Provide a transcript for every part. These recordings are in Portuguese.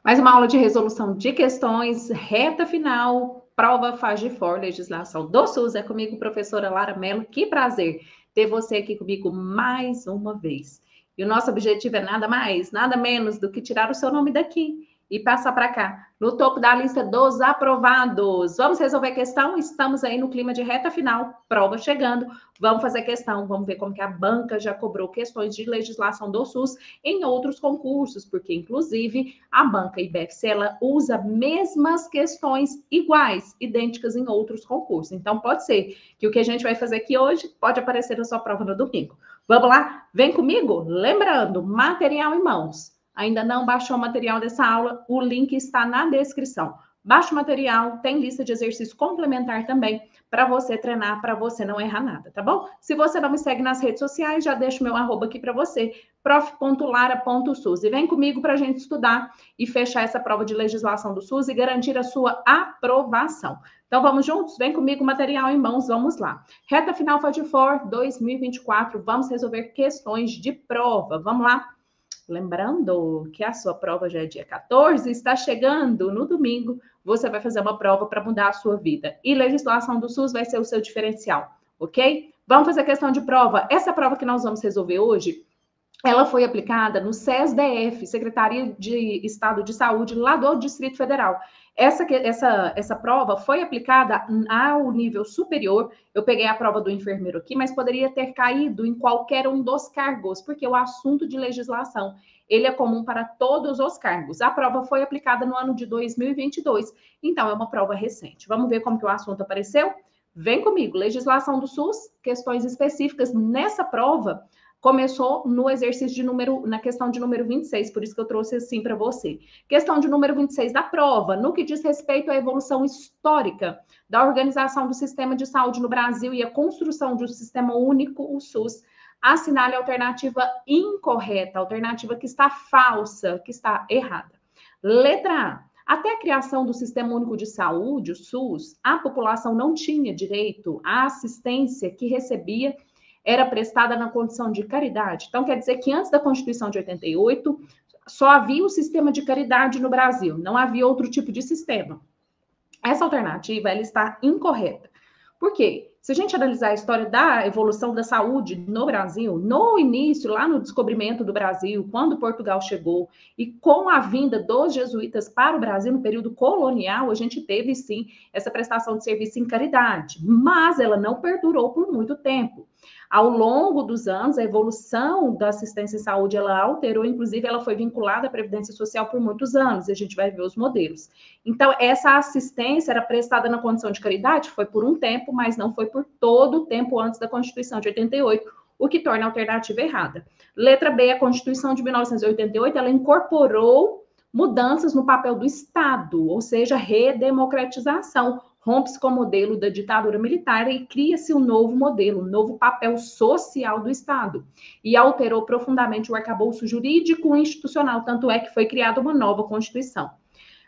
Mais uma aula de resolução de questões, reta final, prova FAGEFOR, legislação do SUS. É comigo, professora Lara Mello. Que prazer ter você aqui comigo mais uma vez. E o nosso objetivo é nada mais, nada menos do que tirar o seu nome daqui e passar para cá, no topo da lista dos aprovados. Vamos resolver a questão? Estamos aí no clima de reta final, prova chegando. Vamos fazer questão, vamos ver como que a banca já cobrou questões de legislação do SUS em outros concursos, porque, inclusive, a banca IBFC, ela usa mesmas questões iguais, idênticas em outros concursos. Então, pode ser que o que a gente vai fazer aqui hoje pode aparecer na sua prova no domingo. Vamos lá? Vem comigo? Lembrando, material em mãos. Ainda não baixou o material dessa aula? O link está na descrição. Baixa o material, tem lista de exercício complementar também, para você treinar, para você não errar nada, tá bom? Se você não me segue nas redes sociais, já deixo meu arroba aqui para você, prof.lara.sus. E vem comigo para a gente estudar e fechar essa prova de legislação do SUS e garantir a sua aprovação. Então, vamos juntos? Vem comigo, material em mãos, vamos lá. Reta final FAGEFOR 2024, vamos resolver questões de prova. Vamos lá? Lembrando que a sua prova já é dia 14, está chegando no domingo, você vai fazer uma prova para mudar a sua vida. E legislação do SUS vai ser o seu diferencial, ok? Vamos fazer questão de prova. Essa prova que nós vamos resolver hoje, ela foi aplicada no SESDF, Secretaria de Estado de Saúde, lá do Distrito Federal. Essa prova foi aplicada ao nível superior. Eu peguei a prova do enfermeiro aqui, mas poderia ter caído em qualquer um dos cargos, porque o assunto de legislação, ele é comum para todos os cargos. A prova foi aplicada no ano de 2022, então é uma prova recente. Vamos ver como que o assunto apareceu? Vem comigo, legislação do SUS, questões específicas nessa prova. Começou no exercício de na questão de número 26, por isso que eu trouxe assim para você. Questão de número 26 da prova, no que diz respeito à evolução histórica da organização do sistema de saúde no Brasil e a construção de um sistema único, o SUS, assinale a alternativa incorreta, a alternativa que está falsa, que está errada. Letra A. Até a criação do Sistema Único de Saúde, o SUS, a população não tinha direito à assistência que recebia era prestada na condição de caridade. Então, quer dizer que antes da Constituição de 88, só havia o sistema de caridade no Brasil, não havia outro tipo de sistema. Essa alternativa, ela está incorreta. Por quê? Se a gente analisar a história da evolução da saúde no Brasil, no início, lá no descobrimento do Brasil, quando Portugal chegou, e com a vinda dos jesuítas para o Brasil no período colonial, a gente teve, sim, essa prestação de serviço em caridade, mas ela não perdurou por muito tempo. Ao longo dos anos, a evolução da assistência em saúde, ela alterou, inclusive ela foi vinculada à Previdência Social por muitos anos, e a gente vai ver os modelos. Então, essa assistência era prestada na condição de caridade? Foi por um tempo, mas não foi por todo o tempo antes da Constituição de 88, o que torna a alternativa errada. Letra B, a Constituição de 1988, ela incorporou mudanças no papel do Estado, ou seja, redemocratização, rompe-se com o modelo da ditadura militar e cria-se um novo modelo, um novo papel social do Estado. E alterou profundamente o arcabouço jurídico e institucional, tanto é que foi criada uma nova Constituição.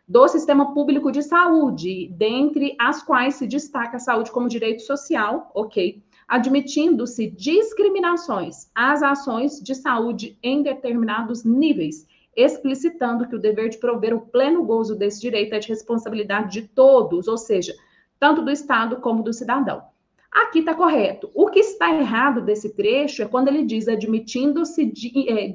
Do sistema público de saúde, dentre as quais se destaca a saúde como direito social, ok, admitindo-se discriminações às ações de saúde em determinados níveis, explicitando que o dever de prover o pleno gozo desse direito é de responsabilidade de todos, ou seja, tanto do Estado como do cidadão. Aqui está correto. O que está errado desse trecho é quando ele diz admitindo-se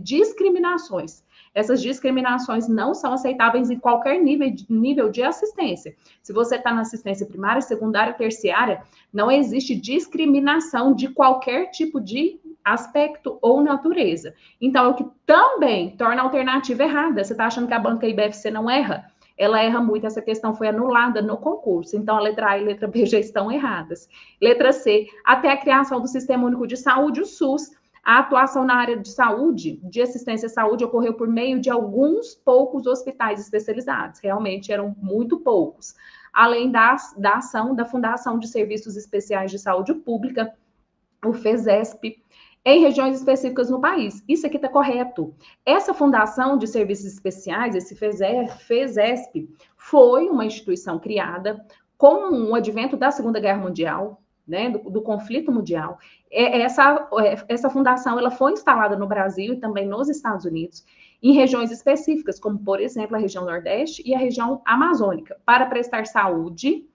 discriminações. Essas discriminações não são aceitáveis em qualquer nível de assistência. Se você está na assistência primária, secundária, terciária, não existe discriminação de qualquer tipo de aspecto ou natureza. Então, é o que também torna a alternativa errada. Você está achando que a banca IBFC não erra? Ela erra muito, essa questão foi anulada no concurso. Então, a letra A e a letra B já estão erradas. Letra C, até a criação do Sistema Único de Saúde, o SUS, a atuação na área de saúde, de assistência à saúde, ocorreu por meio de alguns poucos hospitais especializados. Realmente eram muito poucos. Além da ação da Fundação de Serviços Especiais de Saúde Pública, o FESESP, em regiões específicas no país. Isso aqui está correto. Essa Fundação de Serviços Especiais, esse FESESP, foi uma instituição criada com o advento da Segunda Guerra Mundial, né, do conflito mundial. Essa fundação ela foi instalada no Brasil e também nos Estados Unidos, em regiões específicas, como, por exemplo, a região Nordeste e a região Amazônica, para prestar saúde,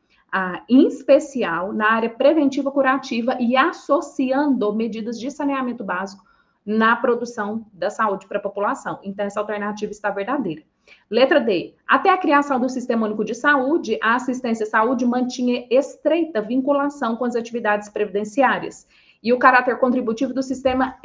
em especial na área preventiva curativa e associando medidas de saneamento básico na produção da saúde para a população. Então, essa alternativa está verdadeira. Letra D. Até a criação do Sistema Único de Saúde, a assistência à saúde mantinha estreita vinculação com as atividades previdenciárias. E o caráter contributivo do sistema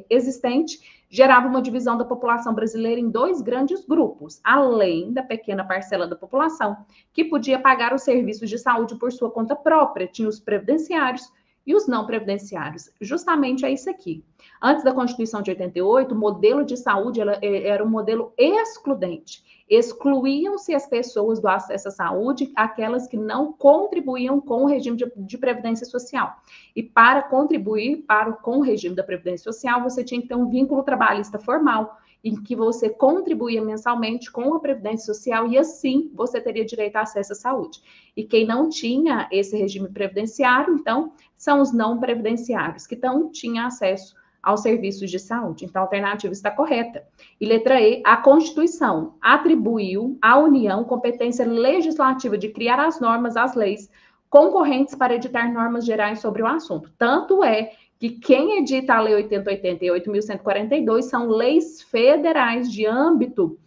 existente gerava uma divisão da população brasileira em dois grandes grupos, além da pequena parcela da população que podia pagar os serviços de saúde por sua conta própria. Tinha os previdenciários e os não previdenciários. Justamente é isso aqui. Antes da Constituição de 88, o modelo de saúde era um modelo excludente. Excluíam-se as pessoas do acesso à saúde, aquelas que não contribuíam com o regime de previdência social. E para contribuir com o regime da previdência social, você tinha que ter um vínculo trabalhista formal, em que você contribuía mensalmente com a previdência social e assim você teria direito a acesso à saúde. E quem não tinha esse regime previdenciário, então, são os não previdenciários, que não tinham acesso aos serviços de saúde. Então, a alternativa está correta. E letra E, a Constituição atribuiu à União competência legislativa de criar as normas, as leis concorrentes para editar normas gerais sobre o assunto. Tanto é que quem edita a Lei 8080 e 8.142 são leis federais de âmbito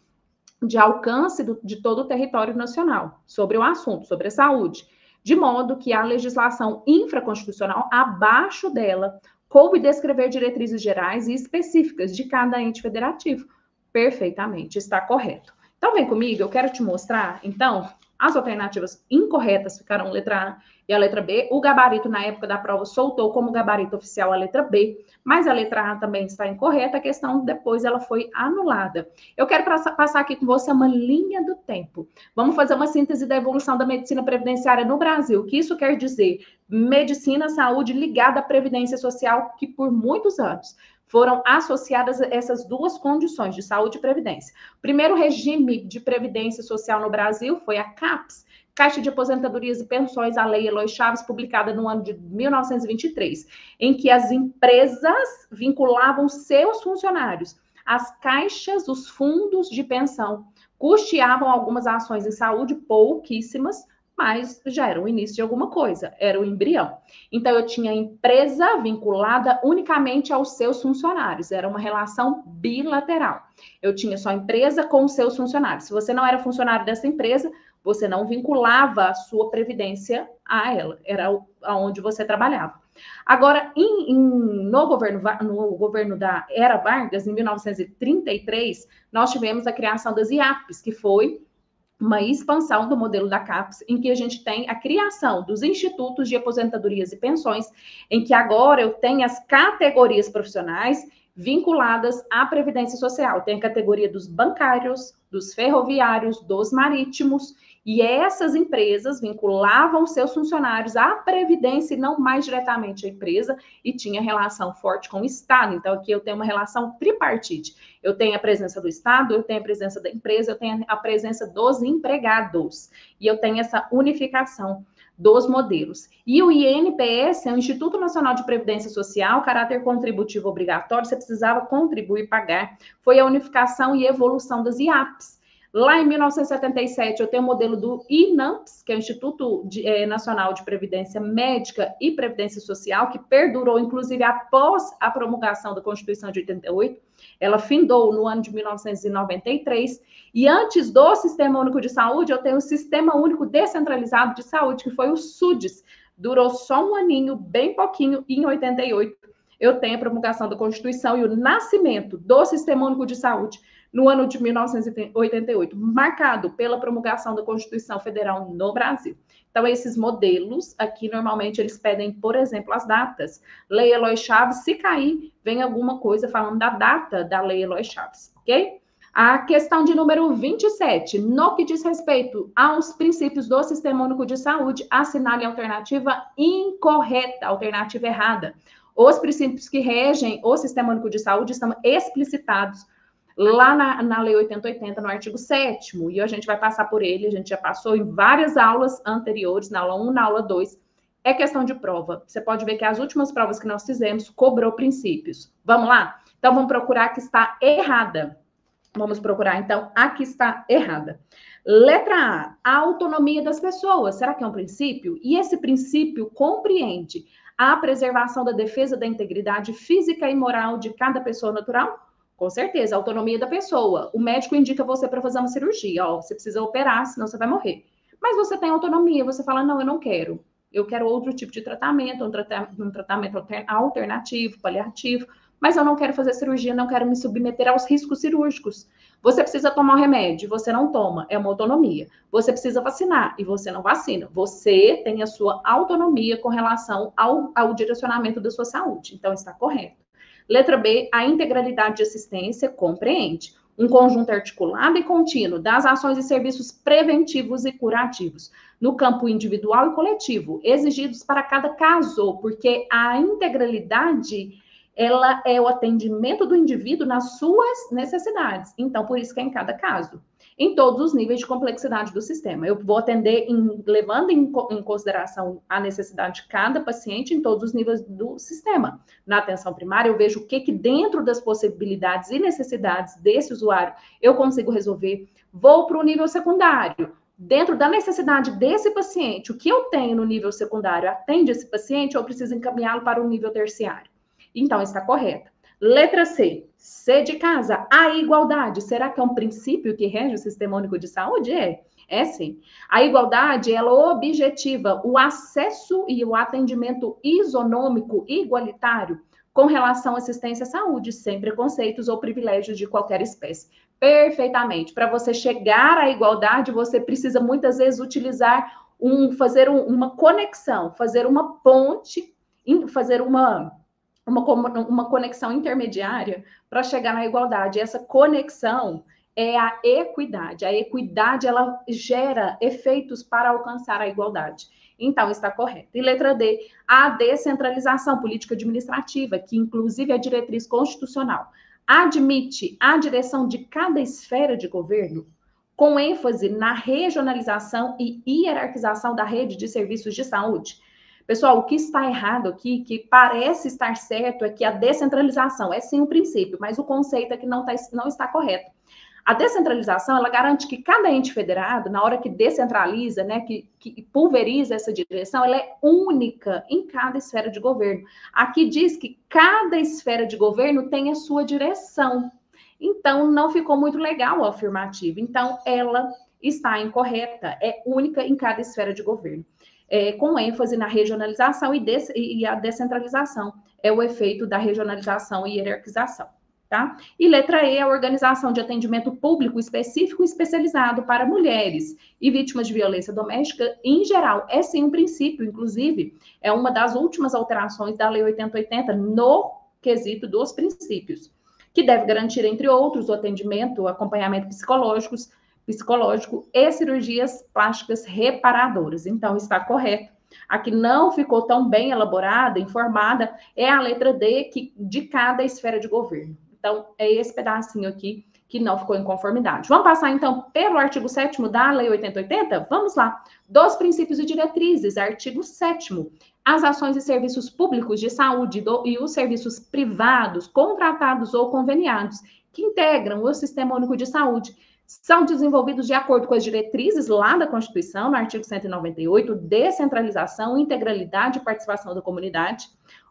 de alcance de todo o território nacional sobre o assunto, sobre a saúde, de modo que a legislação infraconstitucional, abaixo dela, coube descrever diretrizes gerais e específicas de cada ente federativo. Perfeitamente, está correto. Então, vem comigo, eu quero te mostrar, então, as alternativas incorretas ficaram a letra A e a letra B. O gabarito, na época da prova, soltou como gabarito oficial a letra B, mas a letra A também está incorreta, a questão depois ela foi anulada. Eu quero passar aqui com você uma linha do tempo. Vamos fazer uma síntese da evolução da medicina previdenciária no Brasil. O que isso quer dizer? Medicina, saúde ligada à previdência social, que por muitos anos foram associadas essas duas condições de saúde e previdência. O primeiro regime de previdência social no Brasil foi a CAPES, Caixa de Aposentadorias e Pensões, a Lei Eloy Chaves, publicada no ano de 1923, em que as empresas vinculavam seus funcionários às caixas, os fundos de pensão, custeavam algumas ações em saúde, pouquíssimas, mas já era o início de alguma coisa, era o embrião. Então, eu tinha a empresa vinculada unicamente aos seus funcionários, era uma relação bilateral. Eu tinha só a empresa com os seus funcionários. Se você não era funcionário dessa empresa, você não vinculava a sua previdência a ela, era aonde você trabalhava. Agora, no governo da Era Vargas, em 1933, nós tivemos a criação das IAPs, que foi uma expansão do modelo da CAPES, em que a gente tem a criação dos institutos de aposentadorias e pensões, em que agora eu tenho as categorias profissionais vinculadas à Previdência Social. Tem a categoria dos bancários, dos ferroviários, dos marítimos, e essas empresas vinculavam seus funcionários à Previdência e não mais diretamente à empresa, e tinha relação forte com o Estado. Então, aqui eu tenho uma relação tripartite. Eu tenho a presença do Estado, eu tenho a presença da empresa, eu tenho a presença dos empregados. E eu tenho essa unificação dos modelos. E o INPS é o Instituto Nacional de Previdência Social, caráter contributivo obrigatório, você precisava contribuir e pagar. Foi a unificação e evolução das IAPs. Lá em 1977, eu tenho o modelo do INAMPS, que é o Instituto Nacional de Previdência Médica e Previdência Social, que perdurou, inclusive, após a promulgação da Constituição de 88. Ela findou no ano de 1993. E antes do Sistema Único de Saúde, eu tenho o Sistema Único Descentralizado de Saúde, que foi o SUDES. Durou só um aninho, bem pouquinho, e em 88 eu tenho a promulgação da Constituição e o nascimento do Sistema Único de Saúde no ano de 1988, marcado pela promulgação da Constituição Federal no Brasil. Então, esses modelos aqui, normalmente, eles pedem, por exemplo, as datas. Lei Eloy Chaves, se cair, vem alguma coisa falando da data da Lei Eloy Chaves, ok? A questão de número 27, no que diz respeito aos princípios do Sistema Único de Saúde, assinale a alternativa incorreta, alternativa errada. Os princípios que regem o Sistema Único de Saúde estão explicitados lá na Lei 8080, no artigo 7º, e a gente vai passar por ele, a gente já passou em várias aulas anteriores, na aula 1, na aula 2, é questão de prova. Você pode ver que as últimas provas que nós fizemos cobrou princípios. Vamos lá? Então, vamos procurar que está errada. Vamos procurar, então, a que está errada. Letra A autonomia das pessoas. Será que é um princípio? E esse princípio compreende a preservação da defesa da integridade física e moral de cada pessoa natural? Com certeza, a autonomia da pessoa. O médico indica você para fazer uma cirurgia. Ó, você precisa operar, senão você vai morrer. Mas você tem autonomia, você fala, não, eu não quero. Eu quero outro tipo de tratamento, um tratamento alternativo, paliativo, mas eu não quero fazer cirurgia, não quero me submeter aos riscos cirúrgicos. Você precisa tomar um remédio, você não toma, é uma autonomia. Você precisa vacinar e você não vacina. Você tem a sua autonomia com relação ao direcionamento da sua saúde. Então, está correto. Letra B, a integralidade de assistência compreende um conjunto articulado e contínuo das ações e serviços preventivos e curativos no campo individual e coletivo, exigidos para cada caso, porque a integralidade ela é o atendimento do indivíduo nas suas necessidades. Então, por isso que é em cada caso. Em todos os níveis de complexidade do sistema. Eu vou atender levando em consideração a necessidade de cada paciente em todos os níveis do sistema. Na atenção primária, eu vejo o que dentro das possibilidades e necessidades desse usuário eu consigo resolver. Vou para o nível secundário. Dentro da necessidade desse paciente, o que eu tenho no nível secundário atende esse paciente, ou eu preciso encaminhá-lo para o nível terciário. Então, está correta. Letra C. C de casa. A igualdade. Será que é um princípio que rege o Sistema Único de Saúde? É sim. A igualdade, ela objetiva o acesso e o atendimento isonômico igualitário com relação à assistência à saúde, sem preconceitos ou privilégios de qualquer espécie. Perfeitamente. Para você chegar à igualdade, você precisa muitas vezes utilizar fazer uma conexão, fazer uma ponte, fazer uma conexão intermediária para chegar na igualdade. Essa conexão é a equidade. A equidade, ela gera efeitos para alcançar a igualdade. Então, está correto. E letra D, a descentralização política administrativa, que inclusive é diretriz constitucional, admite a direção de cada esfera de governo com ênfase na regionalização e hierarquização da rede de serviços de saúde. Pessoal, o que está errado aqui, que parece estar certo, é que a descentralização é sim um princípio, mas o conceito é que não está correto. A descentralização, ela garante que cada ente federado, na hora que descentraliza, né, que pulveriza essa direção, ela é única em cada esfera de governo. Aqui diz que cada esfera de governo tem a sua direção. Então, não ficou muito legal o afirmativo. Então, ela está incorreta, é única em cada esfera de governo. Com ênfase na regionalização e a descentralização. É o efeito da regionalização e hierarquização. Tá? E letra E, a organização de atendimento público específico e especializado para mulheres e vítimas de violência doméstica em geral. É sim um princípio, inclusive, é uma das últimas alterações da Lei 8080 no quesito dos princípios, que deve garantir, entre outros, o atendimento, o acompanhamento psicológico e cirurgias plásticas reparadoras. Então, está correto. A que não ficou tão bem elaborada, informada, é a letra D, de cada esfera de governo. Então, é esse pedacinho aqui que não ficou em conformidade. Vamos passar, então, pelo artigo 7º da Lei 8080? Vamos lá. Dos princípios e diretrizes, artigo 7º. As ações e serviços públicos de saúde e os serviços privados, contratados ou conveniados, que integram o Sistema Único de Saúde, são desenvolvidos de acordo com as diretrizes lá da Constituição, no artigo 198, descentralização, integralidade e participação da comunidade,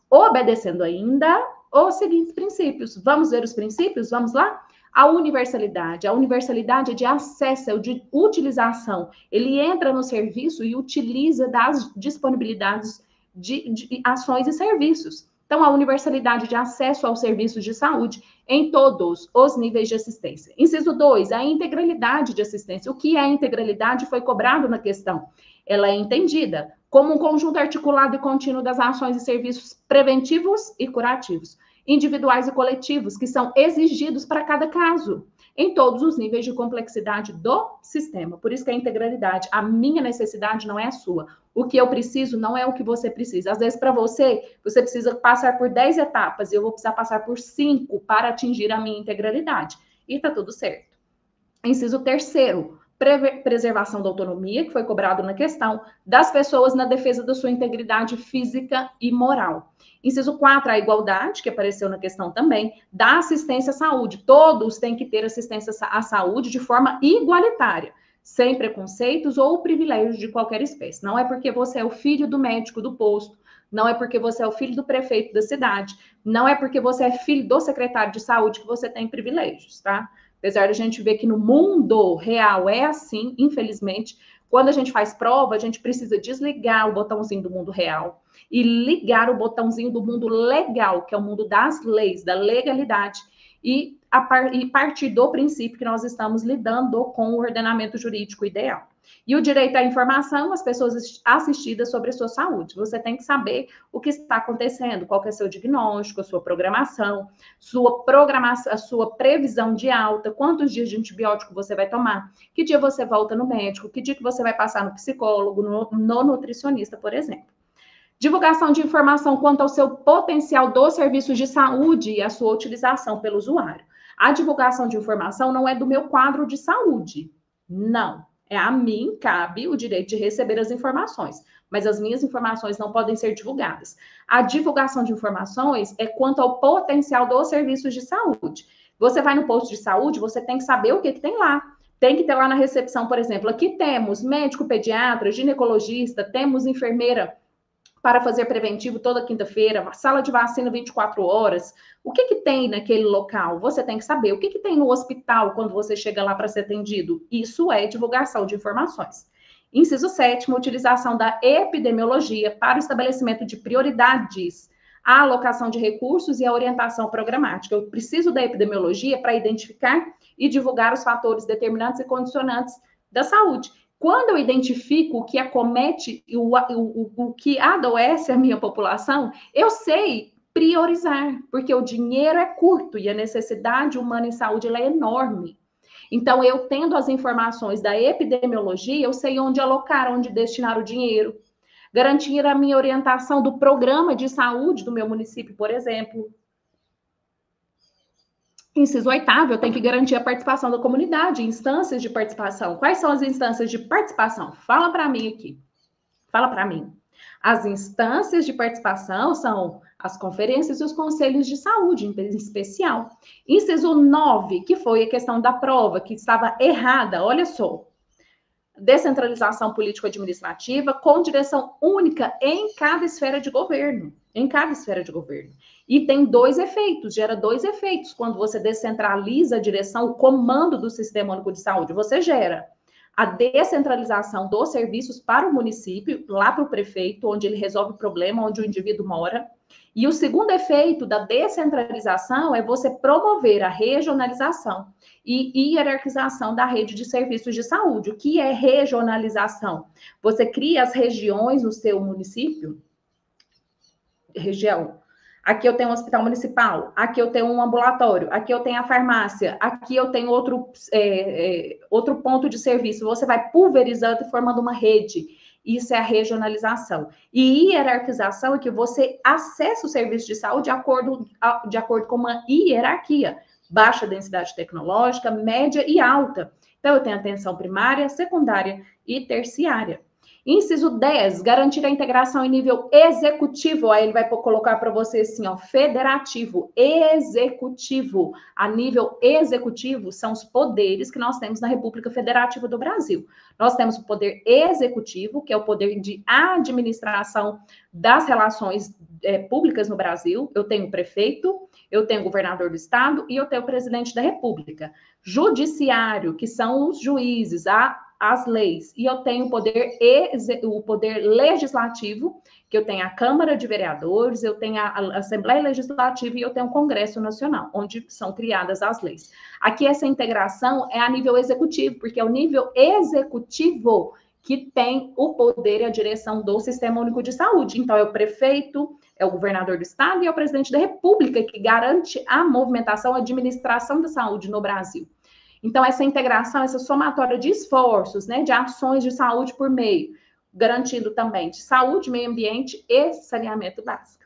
obedecendo ainda os seguintes princípios. Vamos ver os princípios? Vamos lá? A universalidade. A universalidade é de acesso, é de utilização. Ele entra no serviço e utiliza das disponibilidades de ações e serviços. Então, a universalidade de acesso aos serviços de saúde em todos os níveis de assistência. Inciso 2, a integralidade de assistência. O que é integralidade foi cobrado na questão. Ela é entendida como um conjunto articulado e contínuo das ações e serviços preventivos e curativos, individuais e coletivos, que são exigidos para cada caso, em todos os níveis de complexidade do sistema. Por isso que a integralidade, a minha necessidade não é a sua. O que eu preciso não é o que você precisa. Às vezes, para você precisa passar por 10 etapas e eu vou precisar passar por 5 para atingir a minha integralidade. E está tudo certo. Inciso 3º, preservação da autonomia, que foi cobrado na questão, das pessoas na defesa da sua integridade física e moral. Inciso 4, a igualdade, que apareceu na questão também, da assistência à saúde. Todos têm que ter assistência à saúde de forma igualitária, sem preconceitos ou privilégios de qualquer espécie. Não é porque você é o filho do médico do posto, não é porque você é o filho do prefeito da cidade, não é porque você é filho do secretário de saúde que você tem privilégios, tá? Apesar de a gente ver que no mundo real é assim, infelizmente, quando a gente faz prova, a gente precisa desligar o botãozinho do mundo real e ligar o botãozinho do mundo legal, que é o mundo das leis, da legalidade, e partir do princípio que nós estamos lidando com o ordenamento jurídico ideal. E o direito à informação, as pessoas assistidas sobre a sua saúde. Você tem que saber o que está acontecendo, qual que é seu diagnóstico, a sua programação, a sua previsão de alta, quantos dias de antibiótico você vai tomar, que dia você volta no médico, que dia que você vai passar no psicólogo, no nutricionista, por exemplo. Divulgação de informação quanto ao seu potencial dos serviços de saúde e a sua utilização pelo usuário. A divulgação de informação não é do meu quadro de saúde, não. A mim cabe o direito de receber as informações, mas as minhas informações não podem ser divulgadas. A divulgação de informações é quanto ao potencial dos serviços de saúde. Você vai no posto de saúde, você tem que saber o que tem lá. Tem que ter lá na recepção, por exemplo, aqui temos médico pediatra, ginecologista, temos enfermeira para fazer preventivo toda quinta-feira, sala de vacina 24 horas. O que tem naquele local? Você tem que saber. O que tem no hospital quando você chega lá para ser atendido? Isso é divulgação de informações. Inciso 7º, utilização da epidemiologia para o estabelecimento de prioridades, a alocação de recursos e a orientação programática. Eu preciso da epidemiologia para identificar e divulgar os fatores determinantes e condicionantes da saúde. Quando eu identifico o que acomete, o que adoece a minha população, eu sei priorizar, porque o dinheiro é curto e a necessidade humana em saúde ela é enorme. Então, eu tendo as informações da epidemiologia, eu sei onde alocar, onde destinar o dinheiro. Garantir a minha orientação do programa de saúde do meu município, por exemplo. Inciso 8º, eu tenho que garantir a participação da comunidade, instâncias de participação. Quais são as instâncias de participação? Fala para mim aqui. Fala para mim. As instâncias de participação são as conferências e os conselhos de saúde, em especial. Inciso 9, que foi a questão da prova, que estava errada, olha só. Descentralização político-administrativa com direção única em cada esfera de governo. Em cada esfera de governo. E tem dois efeitos, gera dois efeitos. Quando você descentraliza a direção, o comando do Sistema Único de Saúde, você gera a descentralização dos serviços para o município, lá para o prefeito, onde ele resolve o problema, onde o indivíduo mora. E o segundo efeito da descentralização é você promover a regionalização e hierarquização da rede de serviços de saúde. O que é regionalização? Você cria as regiões no seu município, região. Aqui eu tenho um hospital municipal, aqui eu tenho um ambulatório, aqui eu tenho a farmácia, aqui eu tenho outro ponto de serviço. Você vai pulverizando e formando uma rede. Isso é a regionalização. E hierarquização é que você acessa o serviço de saúde de acordo com uma hierarquia. Baixa densidade tecnológica, média e alta. Então, eu tenho atenção primária, secundária e terciária. Inciso 10, garantir a integração em nível executivo. Aí ele vai colocar para você assim, ó, federativo, executivo. A nível executivo são os poderes que nós temos na República Federativa do Brasil. Nós temos o poder executivo, que é o poder de administração das relações públicas no Brasil. Eu tenho o prefeito, eu tenho o governador do estado e eu tenho o presidente da República. Judiciário, que são os juízes, as leis, e eu tenho o poder legislativo, que eu tenho a Câmara de Vereadores, eu tenho a Assembleia Legislativa e eu tenho o Congresso Nacional, onde são criadas as leis. Aqui essa integração é a nível executivo, porque é o nível executivo que tem o poder e a direção do Sistema Único de Saúde. Então, é o prefeito, é o governador do estado e é o presidente da República que garante a movimentação, a administração da saúde no Brasil. Então, essa integração, essa somatória de esforços, né, de ações de saúde por meio, garantindo também de saúde, meio ambiente e saneamento básico.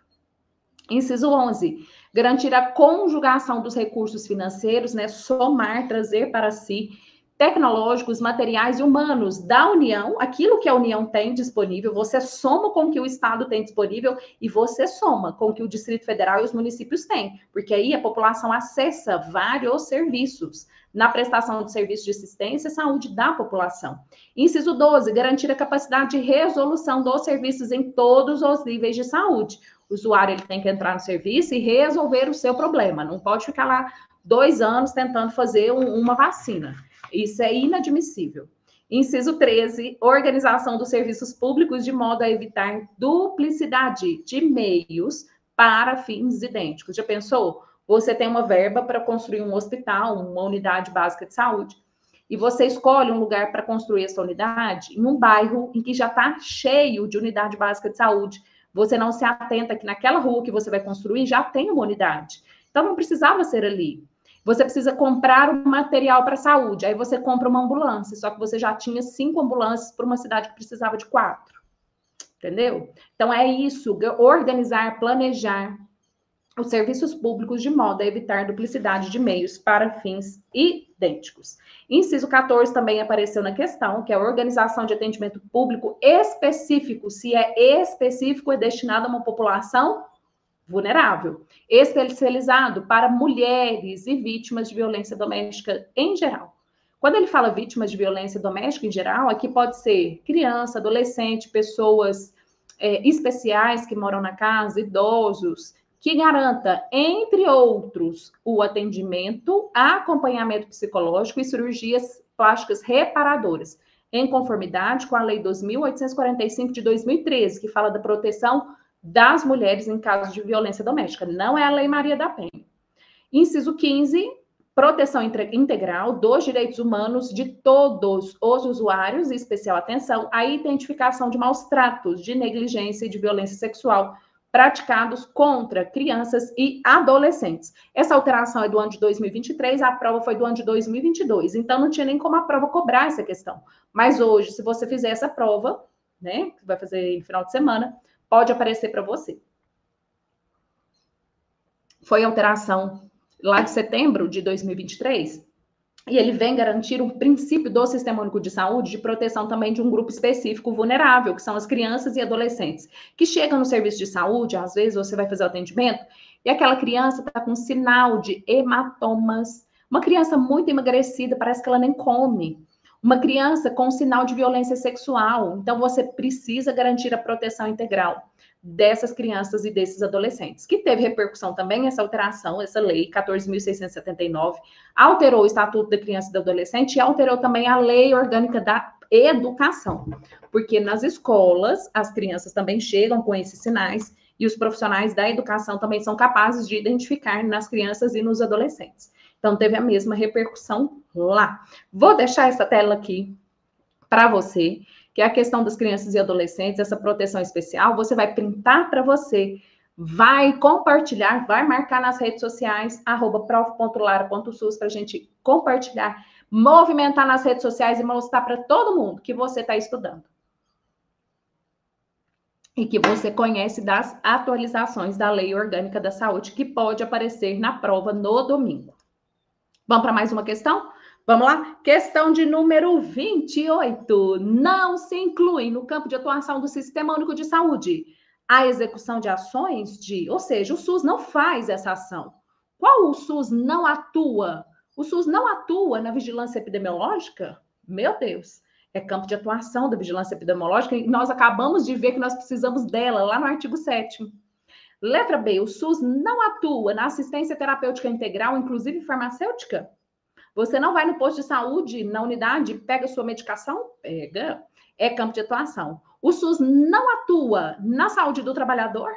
Inciso 11, garantir a conjugação dos recursos financeiros, né, somar, trazer para si, tecnológicos, materiais e humanos da União, aquilo que a União tem disponível, você soma com o que o Estado tem disponível e você soma com o que o Distrito Federal e os municípios têm, porque aí a população acessa vários serviços na prestação de serviços de assistência e saúde da população. Inciso 12, garantir a capacidade de resolução dos serviços em todos os níveis de saúde. O usuário ele tem que entrar no serviço e resolver o seu problema, não pode ficar lá 2 anos tentando fazer uma vacina. Isso é inadmissível. Inciso 13, organização dos serviços públicos de modo a evitar duplicidade de meios para fins idênticos. Já pensou? Você tem uma verba para construir um hospital, uma unidade básica de saúde, e você escolhe um lugar para construir essa unidade em um bairro em que já está cheio de unidade básica de saúde. Você não se atenta que naquela rua que você vai construir já tem uma unidade. Então, não precisava ser ali. Você precisa comprar um material para a saúde, aí você compra uma ambulância, só que você já tinha 5 ambulâncias para uma cidade que precisava de 4. Entendeu? Então, é isso, organizar, planejar os serviços públicos de modo a evitar duplicidade de meios para fins idênticos. Inciso 14 também apareceu na questão, que é a organização de atendimento público específico, se é específico e destinado a uma população vulnerável, especializado para mulheres e vítimas de violência doméstica em geral. Quando ele fala vítimas de violência doméstica em geral, aqui pode ser criança, adolescente, pessoas especiais que moram na casa, idosos, que garanta, entre outros, o atendimento, acompanhamento psicológico e cirurgias plásticas reparadoras, em conformidade com a Lei 2.845 de 2013, que fala da proteção das mulheres em caso de violência doméstica. Não é a Lei Maria da Penha. Inciso 15, proteção integral dos direitos humanos de todos os usuários, e especial atenção à identificação de maus tratos, de negligência e de violência sexual praticados contra crianças e adolescentes. Essa alteração é do ano de 2023, a prova foi do ano de 2022, então não tinha nem como a prova cobrar essa questão. Mas hoje, se você fizer essa prova, né, que vai fazer no final de semana, pode aparecer para você. Foi alteração lá de setembro de 2023, e ele vem garantir um princípio do Sistema Único de Saúde de proteção também de um grupo específico vulnerável, que são as crianças e adolescentes, que chegam no serviço de saúde, às vezes você vai fazer o atendimento, e aquela criança está com sinal de hematomas, uma criança muito emagrecida, parece que ela nem come, uma criança com sinal de violência sexual, então você precisa garantir a proteção integral dessas crianças e desses adolescentes, que teve repercussão também essa alteração, essa lei 14.679, alterou o Estatuto da Criança e do Adolescente e alterou também a Lei Orgânica da Educação, porque nas escolas as crianças também chegam com esses sinais e os profissionais da educação também são capazes de identificar nas crianças e nos adolescentes. Então, teve a mesma repercussão lá. Vou deixar essa tela aqui para você, que é a questão das crianças e adolescentes, essa proteção especial, você vai printar para você, vai compartilhar, vai marcar nas redes sociais, @prof.lara.sus, para a gente compartilhar, movimentar nas redes sociais e mostrar para todo mundo que você está estudando. E que você conhece das atualizações da Lei Orgânica da Saúde, que pode aparecer na prova no domingo. Vamos para mais uma questão? Vamos lá? Questão de número 28. Não se inclui no campo de atuação do Sistema Único de Saúde a execução de ações de... Ou seja, o SUS não faz essa ação. Qual o SUS não atua? O SUS não atua na vigilância epidemiológica? Meu Deus! É campo de atuação da vigilância epidemiológica e nós acabamos de ver que nós precisamos dela lá no artigo 7º. Letra B, o SUS não atua na assistência terapêutica integral, inclusive farmacêutica? Você não vai no posto de saúde, na unidade, pega sua medicação? Pega. É campo de atuação. O SUS não atua na saúde do trabalhador?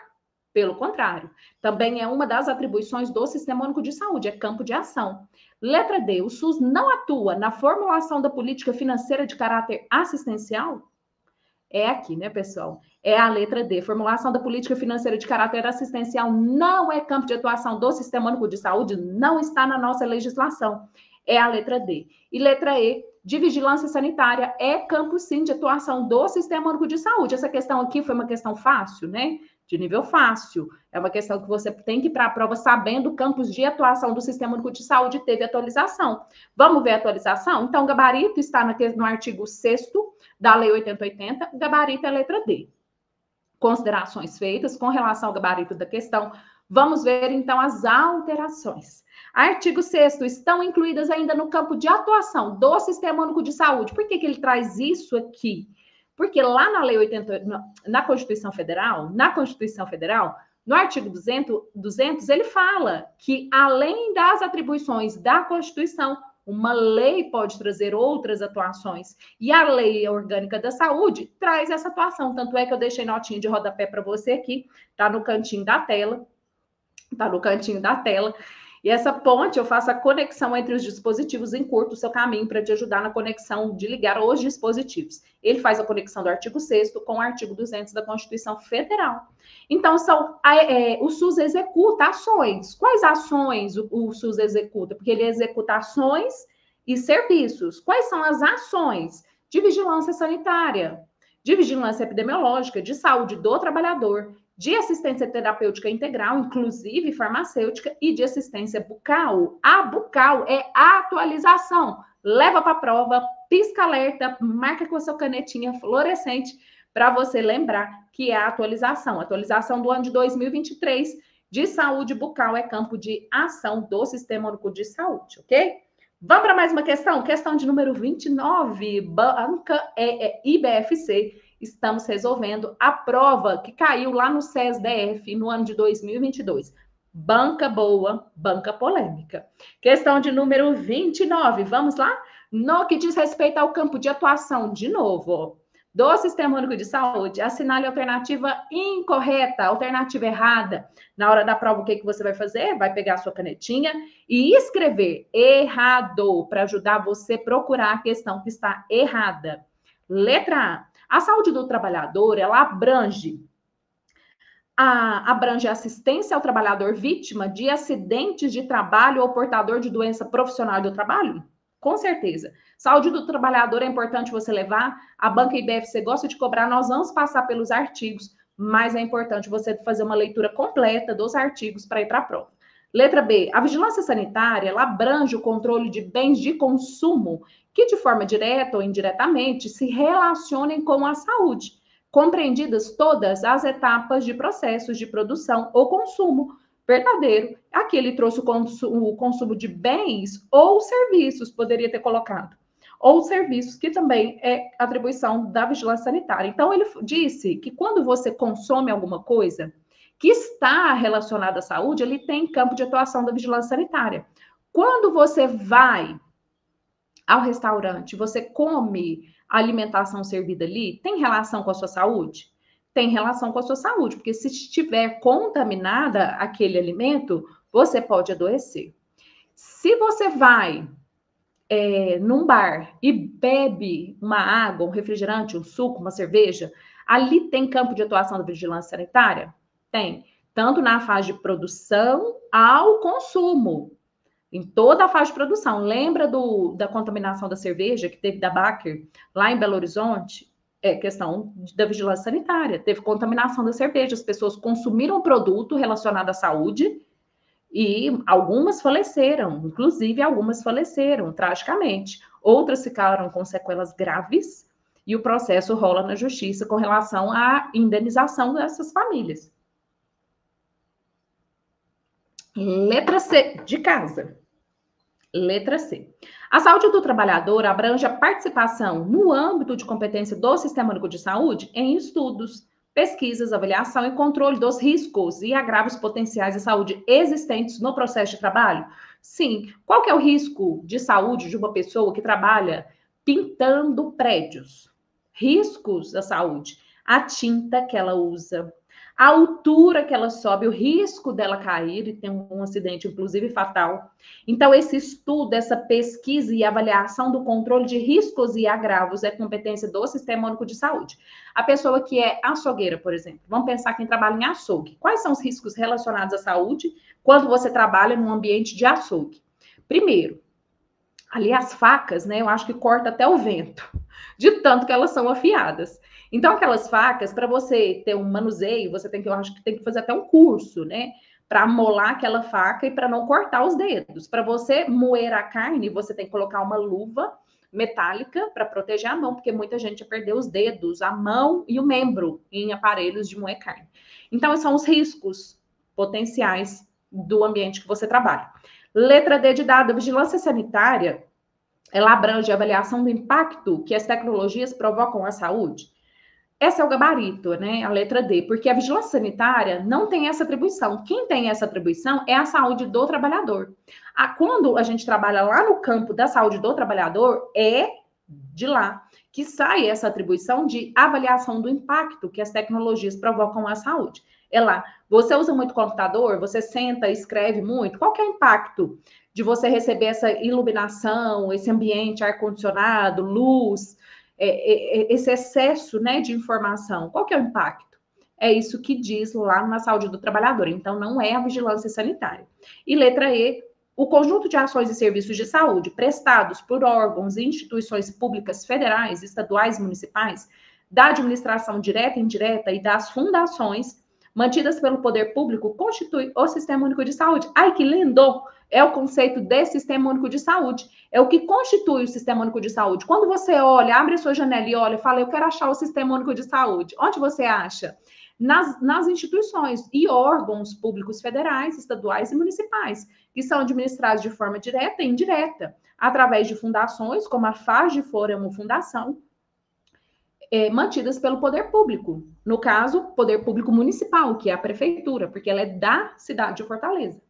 Pelo contrário. Também é uma das atribuições do Sistema Único de Saúde, é campo de ação. Letra D, o SUS não atua na formulação da política financeira de caráter assistencial? É aqui, né, pessoal? É a letra D. Formulação da política financeira de caráter assistencial não é campo de atuação do Sistema Único de Saúde, não está na nossa legislação. É a letra D. E letra E, de vigilância sanitária, é campo, sim, de atuação do Sistema Único de Saúde. Essa questão aqui foi uma questão fácil, né? de nível fácil. É uma questão que você tem que ir para a prova sabendo campos de atuação do Sistema Único de Saúde, teve atualização. Vamos ver a atualização? Então, o gabarito está no artigo 6º da Lei 8080, o gabarito é a letra D. Considerações feitas com relação ao gabarito da questão. Vamos ver, então, as alterações. Artigo 6º, estão incluídas ainda no campo de atuação do Sistema Único de Saúde. Por que ele traz isso aqui? Porque lá na Lei 80, na Constituição Federal, no artigo 200, ele fala que, além das atribuições da Constituição, uma lei pode trazer outras atuações. E a Lei Orgânica da Saúde traz essa atuação. Tanto é que eu deixei notinha de rodapé para você aqui, tá no cantinho da tela. Tá no cantinho da tela. E essa ponte, eu faço a conexão entre os dispositivos, encurto o seu caminho para te ajudar na conexão de ligar os dispositivos. Ele faz a conexão do artigo 6º com o artigo 200 da Constituição Federal. Então, o SUS executa ações. Quais ações o SUS executa? Porque ele executa ações e serviços. Quais são as ações? De vigilância sanitária, de vigilância epidemiológica, de saúde do trabalhador, de assistência terapêutica integral, inclusive farmacêutica, e de assistência bucal. A bucal é a atualização. Leva para a prova, pisca alerta, marca com a sua canetinha fluorescente para você lembrar que é a atualização. Atualização do ano de 2023 de saúde bucal é campo de ação do Sistema Único de Saúde, ok? Vamos para mais uma questão? Questão de número 29, banca IBFC. Estamos resolvendo a prova que caiu lá no SES-DF no ano de 2022. Banca boa, banca polêmica. Questão de número 29, vamos lá? No que diz respeito ao campo de atuação, de novo, do Sistema Único de Saúde, assinale a alternativa incorreta, alternativa errada. Na hora da prova, o que você vai fazer? Vai pegar a sua canetinha e escrever errado, para ajudar você a procurar a questão que está errada. Letra A. A saúde do trabalhador, ela abrange assistência ao trabalhador vítima de acidentes de trabalho ou portador de doença profissional do trabalho? Com certeza. Saúde do trabalhador é importante você levar. A banca IBFC gosta de cobrar, nós vamos passar pelos artigos, mas é importante você fazer uma leitura completa dos artigos para ir para a prova. Letra B. A vigilância sanitária, ela abrange o controle de bens de consumo que, de forma direta ou indiretamente, se relacionem com a saúde, compreendidas todas as etapas de processos de produção ou consumo verdadeiro. Aqui ele trouxe o consumo de bens ou serviços, poderia ter colocado, ou serviços, que também é atribuição da vigilância sanitária. Então, ele disse que quando você consome alguma coisa que está relacionada à saúde, ele tem campo de atuação da vigilância sanitária. Quando você vai ao restaurante, você come a alimentação servida ali, tem relação com a sua saúde? Tem relação com a sua saúde, porque se estiver contaminada aquele alimento, você pode adoecer. Se você vai num bar e bebe uma água, um refrigerante, um suco, uma cerveja, ali tem campo de atuação da vigilância sanitária? Tem. Tanto na fase de produção ao consumo. Em toda a fase de produção. Lembra da contaminação da cerveja que teve da Baker lá em Belo Horizonte? É questão da vigilância sanitária. Teve contaminação da cerveja. As pessoas consumiram um produto relacionado à saúde e algumas faleceram. Inclusive, algumas faleceram tragicamente. Outras ficaram com sequelas graves e o processo rola na justiça com relação à indenização dessas famílias. Letra C, de casa. Letra C. A saúde do trabalhador abrange a participação no âmbito de competência do Sistema Único de Saúde em estudos, pesquisas, avaliação e controle dos riscos e agravos potenciais de saúde existentes no processo de trabalho? Sim. Qual que é o risco de saúde de uma pessoa que trabalha pintando prédios? Riscos da saúde. A tinta que ela usa, a altura que ela sobe, o risco dela cair e ter um acidente, inclusive fatal. Então, esse estudo, essa pesquisa e avaliação do controle de riscos e agravos é competência do Sistema Único de Saúde. A pessoa que é açougueira, por exemplo, vamos pensar quem trabalha em açougue. Quais são os riscos relacionados à saúde quando você trabalha num ambiente de açougue? Primeiro, ali as facas, né? Eu acho que corta até o vento. de tanto que elas são afiadas. Então, aquelas facas, para você ter um manuseio, você tem que, eu acho que tem que fazer até um curso, né? Para molar aquela faca e para não cortar os dedos. Para você moer a carne, você tem que colocar uma luva metálica para proteger a mão, porque muita gente perdeu os dedos, a mão e o membro em aparelhos de moer carne. Então, são os riscos potenciais do ambiente que você trabalha. Letra D de dado, vigilância sanitária, ela abrange a avaliação do impacto que as tecnologias provocam à saúde. Esse é o gabarito, né? A letra D, porque a vigilância sanitária não tem essa atribuição. Quem tem essa atribuição é a saúde do trabalhador. Quando a gente trabalha lá no campo da saúde do trabalhador, é de lá que sai essa atribuição de avaliação do impacto que as tecnologias provocam à saúde. É lá. Você usa muito computador, você senta, escreve muito. Qual que é o impacto de você receber essa iluminação, esse ambiente, ar-condicionado, luz, esse excesso, né, de informação? Qual que é o impacto? É isso que diz lá na saúde do trabalhador. Então, não é a vigilância sanitária. E letra E, o conjunto de ações e serviços de saúde prestados por órgãos e instituições públicas federais, estaduais e municipais, da administração direta e indireta e das fundações mantidas pelo poder público constitui o Sistema Único de Saúde. Ai, que lindo! É o conceito de Sistema Único de Saúde. É o que constitui o Sistema Único de Saúde. Quando você olha, abre a sua janela e olha e fala, eu quero achar o Sistema Único de Saúde. Onde você acha? Nas instituições e órgãos públicos federais, estaduais e municipais, que são administrados de forma direta e indireta, através de fundações, como a FAGEFOR é uma fundação, mantidas pelo poder público. No caso, poder público municipal, que é a prefeitura, porque ela é da cidade de Fortaleza.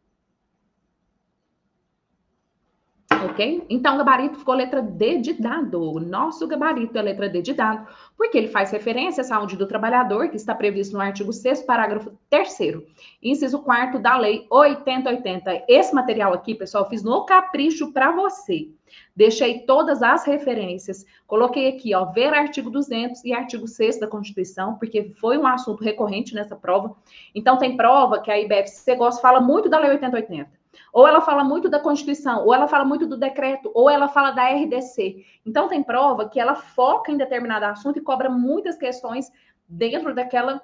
Ok? Então, o gabarito ficou letra D de dado. O nosso gabarito é letra D de dado, porque ele faz referência à saúde do trabalhador, que está previsto no artigo 6º, parágrafo 3º, inciso 4º da Lei 8080. Esse material aqui, pessoal, fiz no capricho para você. Deixei todas as referências. Coloquei aqui, ó, ver artigo 200 e artigo 6º da Constituição, porque foi um assunto recorrente nessa prova. Então, tem prova que a IBFC fala muito da Lei 8080. Ou ela fala muito da Constituição, ou ela fala muito do decreto, ou ela fala da RDC. Então, tem prova que ela foca em determinado assunto e cobra muitas questões dentro daquele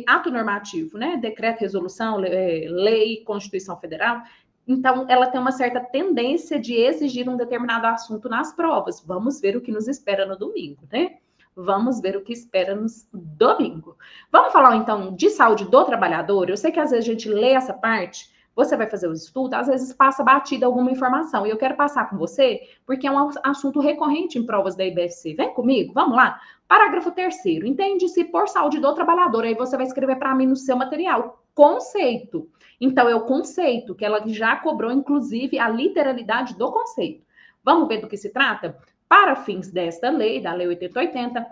ato normativo, né? Decreto, resolução, lei, Constituição Federal. Então, ela tem uma certa tendência de exigir um determinado assunto nas provas. Vamos ver o que nos espera no domingo, né? Vamos ver o que espera no domingo. Vamos falar, então, de saúde do trabalhador? Eu sei que às vezes a gente lê essa parte, você vai fazer o estudo, às vezes passa batida alguma informação, e eu quero passar com você, porque é um assunto recorrente em provas da IBFC. Vem comigo, vamos lá? Parágrafo 3º. Entende-se por saúde do trabalhador. Aí você vai escrever para mim no seu material. Conceito. Então, é o conceito, que ela já cobrou, inclusive, a literalidade do conceito. Vamos ver do que se trata? Para fins desta lei, da Lei 8080,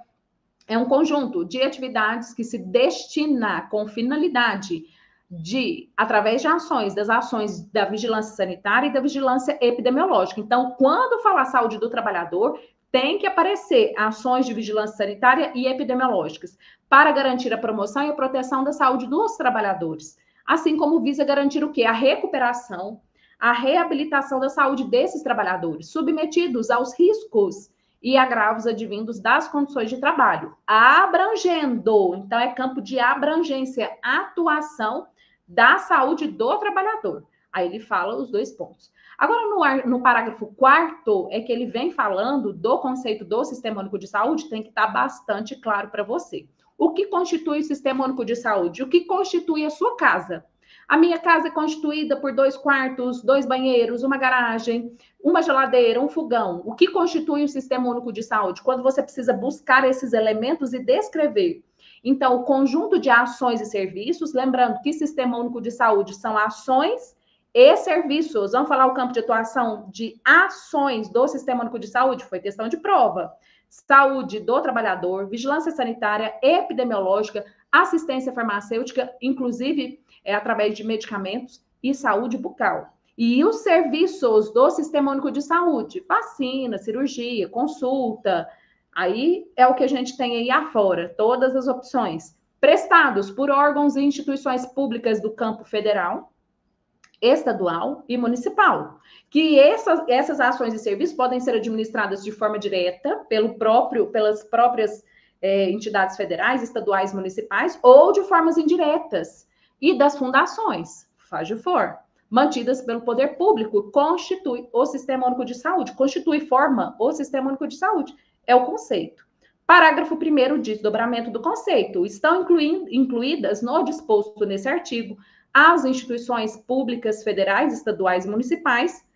é um conjunto de atividades que se destina com finalidade de, através de ações, das ações da vigilância sanitária e da vigilância epidemiológica. Então, quando falar saúde do trabalhador, tem que aparecer ações de vigilância sanitária e epidemiológicas para garantir a promoção e a proteção da saúde dos trabalhadores, assim como visa garantir o quê? A recuperação, a reabilitação da saúde desses trabalhadores, submetidos aos riscos e agravos advindos das condições de trabalho, abrangendo, então é campo de abrangência, atuação da saúde do trabalhador. Aí ele fala os dois pontos. Agora, no parágrafo 4º, é que ele vem falando do conceito do Sistema Único de Saúde, tem que estar bastante claro para você. O que constitui o Sistema Único de Saúde? O que constitui a sua casa? A minha casa é constituída por 2 quartos, 2 banheiros, uma garagem, uma geladeira, um fogão. O que constitui o Sistema Único de Saúde? Quando você precisa buscar esses elementos e descrever. Então, o conjunto de ações e serviços, lembrando que Sistema Único de Saúde são ações e serviços. Vamos falar o campo de atuação de ações do Sistema Único de Saúde? Foi questão de prova. Saúde do trabalhador, vigilância sanitária, epidemiológica, assistência farmacêutica, inclusive através de medicamentos e saúde bucal. E os serviços do Sistema Único de Saúde, vacina, cirurgia, consulta, aí é o que a gente tem aí afora, todas as opções, prestados por órgãos e instituições públicas do campo federal, estadual e municipal. Que essas ações e serviços podem ser administradas de forma direta pelas próprias entidades federais, estaduais, municipais, ou de formas indiretas, e das fundações, FAGEFOR, mantidas pelo poder público, constitui o Sistema Único de Saúde, forma o Sistema Único de Saúde, é o conceito. Parágrafo 1º, desdobramento do conceito. Estão incluídas no disposto nesse artigo as instituições públicas federais, estaduais e municipais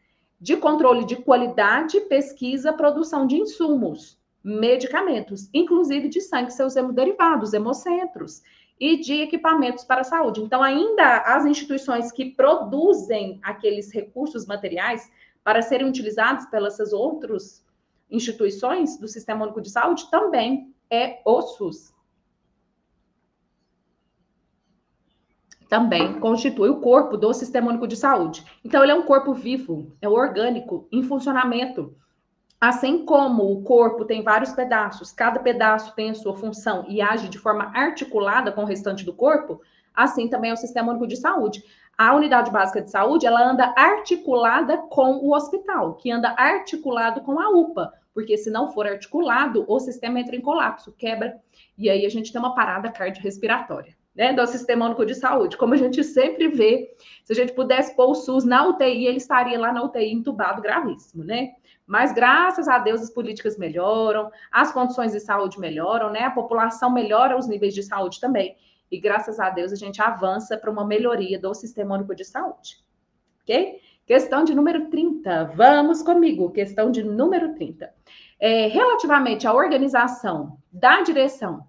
de controle de qualidade, pesquisa, produção de insumos, medicamentos, inclusive de sangue e seus hemoderivados, hemocentros, e de equipamentos para a saúde. Então, ainda as instituições que produzem aqueles recursos materiais para serem utilizados pelas outras instituições do Sistema Único de Saúde também é o SUS. Também constitui o corpo do Sistema Único de Saúde. Então, ele é um corpo vivo, é orgânico, em funcionamento. Assim como o corpo tem vários pedaços, cada pedaço tem a sua função e age de forma articulada com o restante do corpo, assim também é o Sistema Único de Saúde. A unidade básica de saúde, ela anda articulada com o hospital, que anda articulado com a UPA, porque se não for articulado, o sistema entra em colapso, quebra, e aí a gente tem uma parada cardiorrespiratória, né, do Sistema Único de Saúde. Como a gente sempre vê, se a gente pudesse pôr o SUS na UTI, ele estaria lá na UTI entubado gravíssimo, né? Mas, graças a Deus, as políticas melhoram, as condições de saúde melhoram, né? A população melhora os níveis de saúde também. E, graças a Deus, a gente avança para uma melhoria do Sistema Único de Saúde. Ok? Questão de número 30. Vamos comigo. Questão de número 30. Relativamente à organização da direção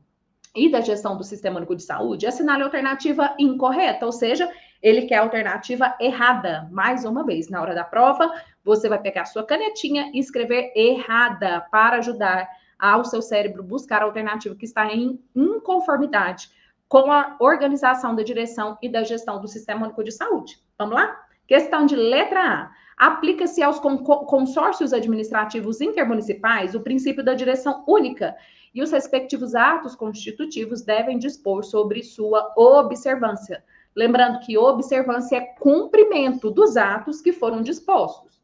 e da gestão do Sistema Único de Saúde, assinale a alternativa incorreta, ou seja, ele quer a alternativa errada. Mais uma vez, na hora da prova, você vai pegar a sua canetinha e escrever errada para ajudar ao seu cérebro buscar a alternativa que está em inconformidade com a organização da direção e da gestão do Sistema Único de Saúde. Vamos lá? Questão de letra A. Aplica-se aos consórcios administrativos intermunicipais o princípio da direção única e os respectivos atos constitutivos devem dispor sobre sua observância. Lembrando que observância é cumprimento dos atos que foram dispostos.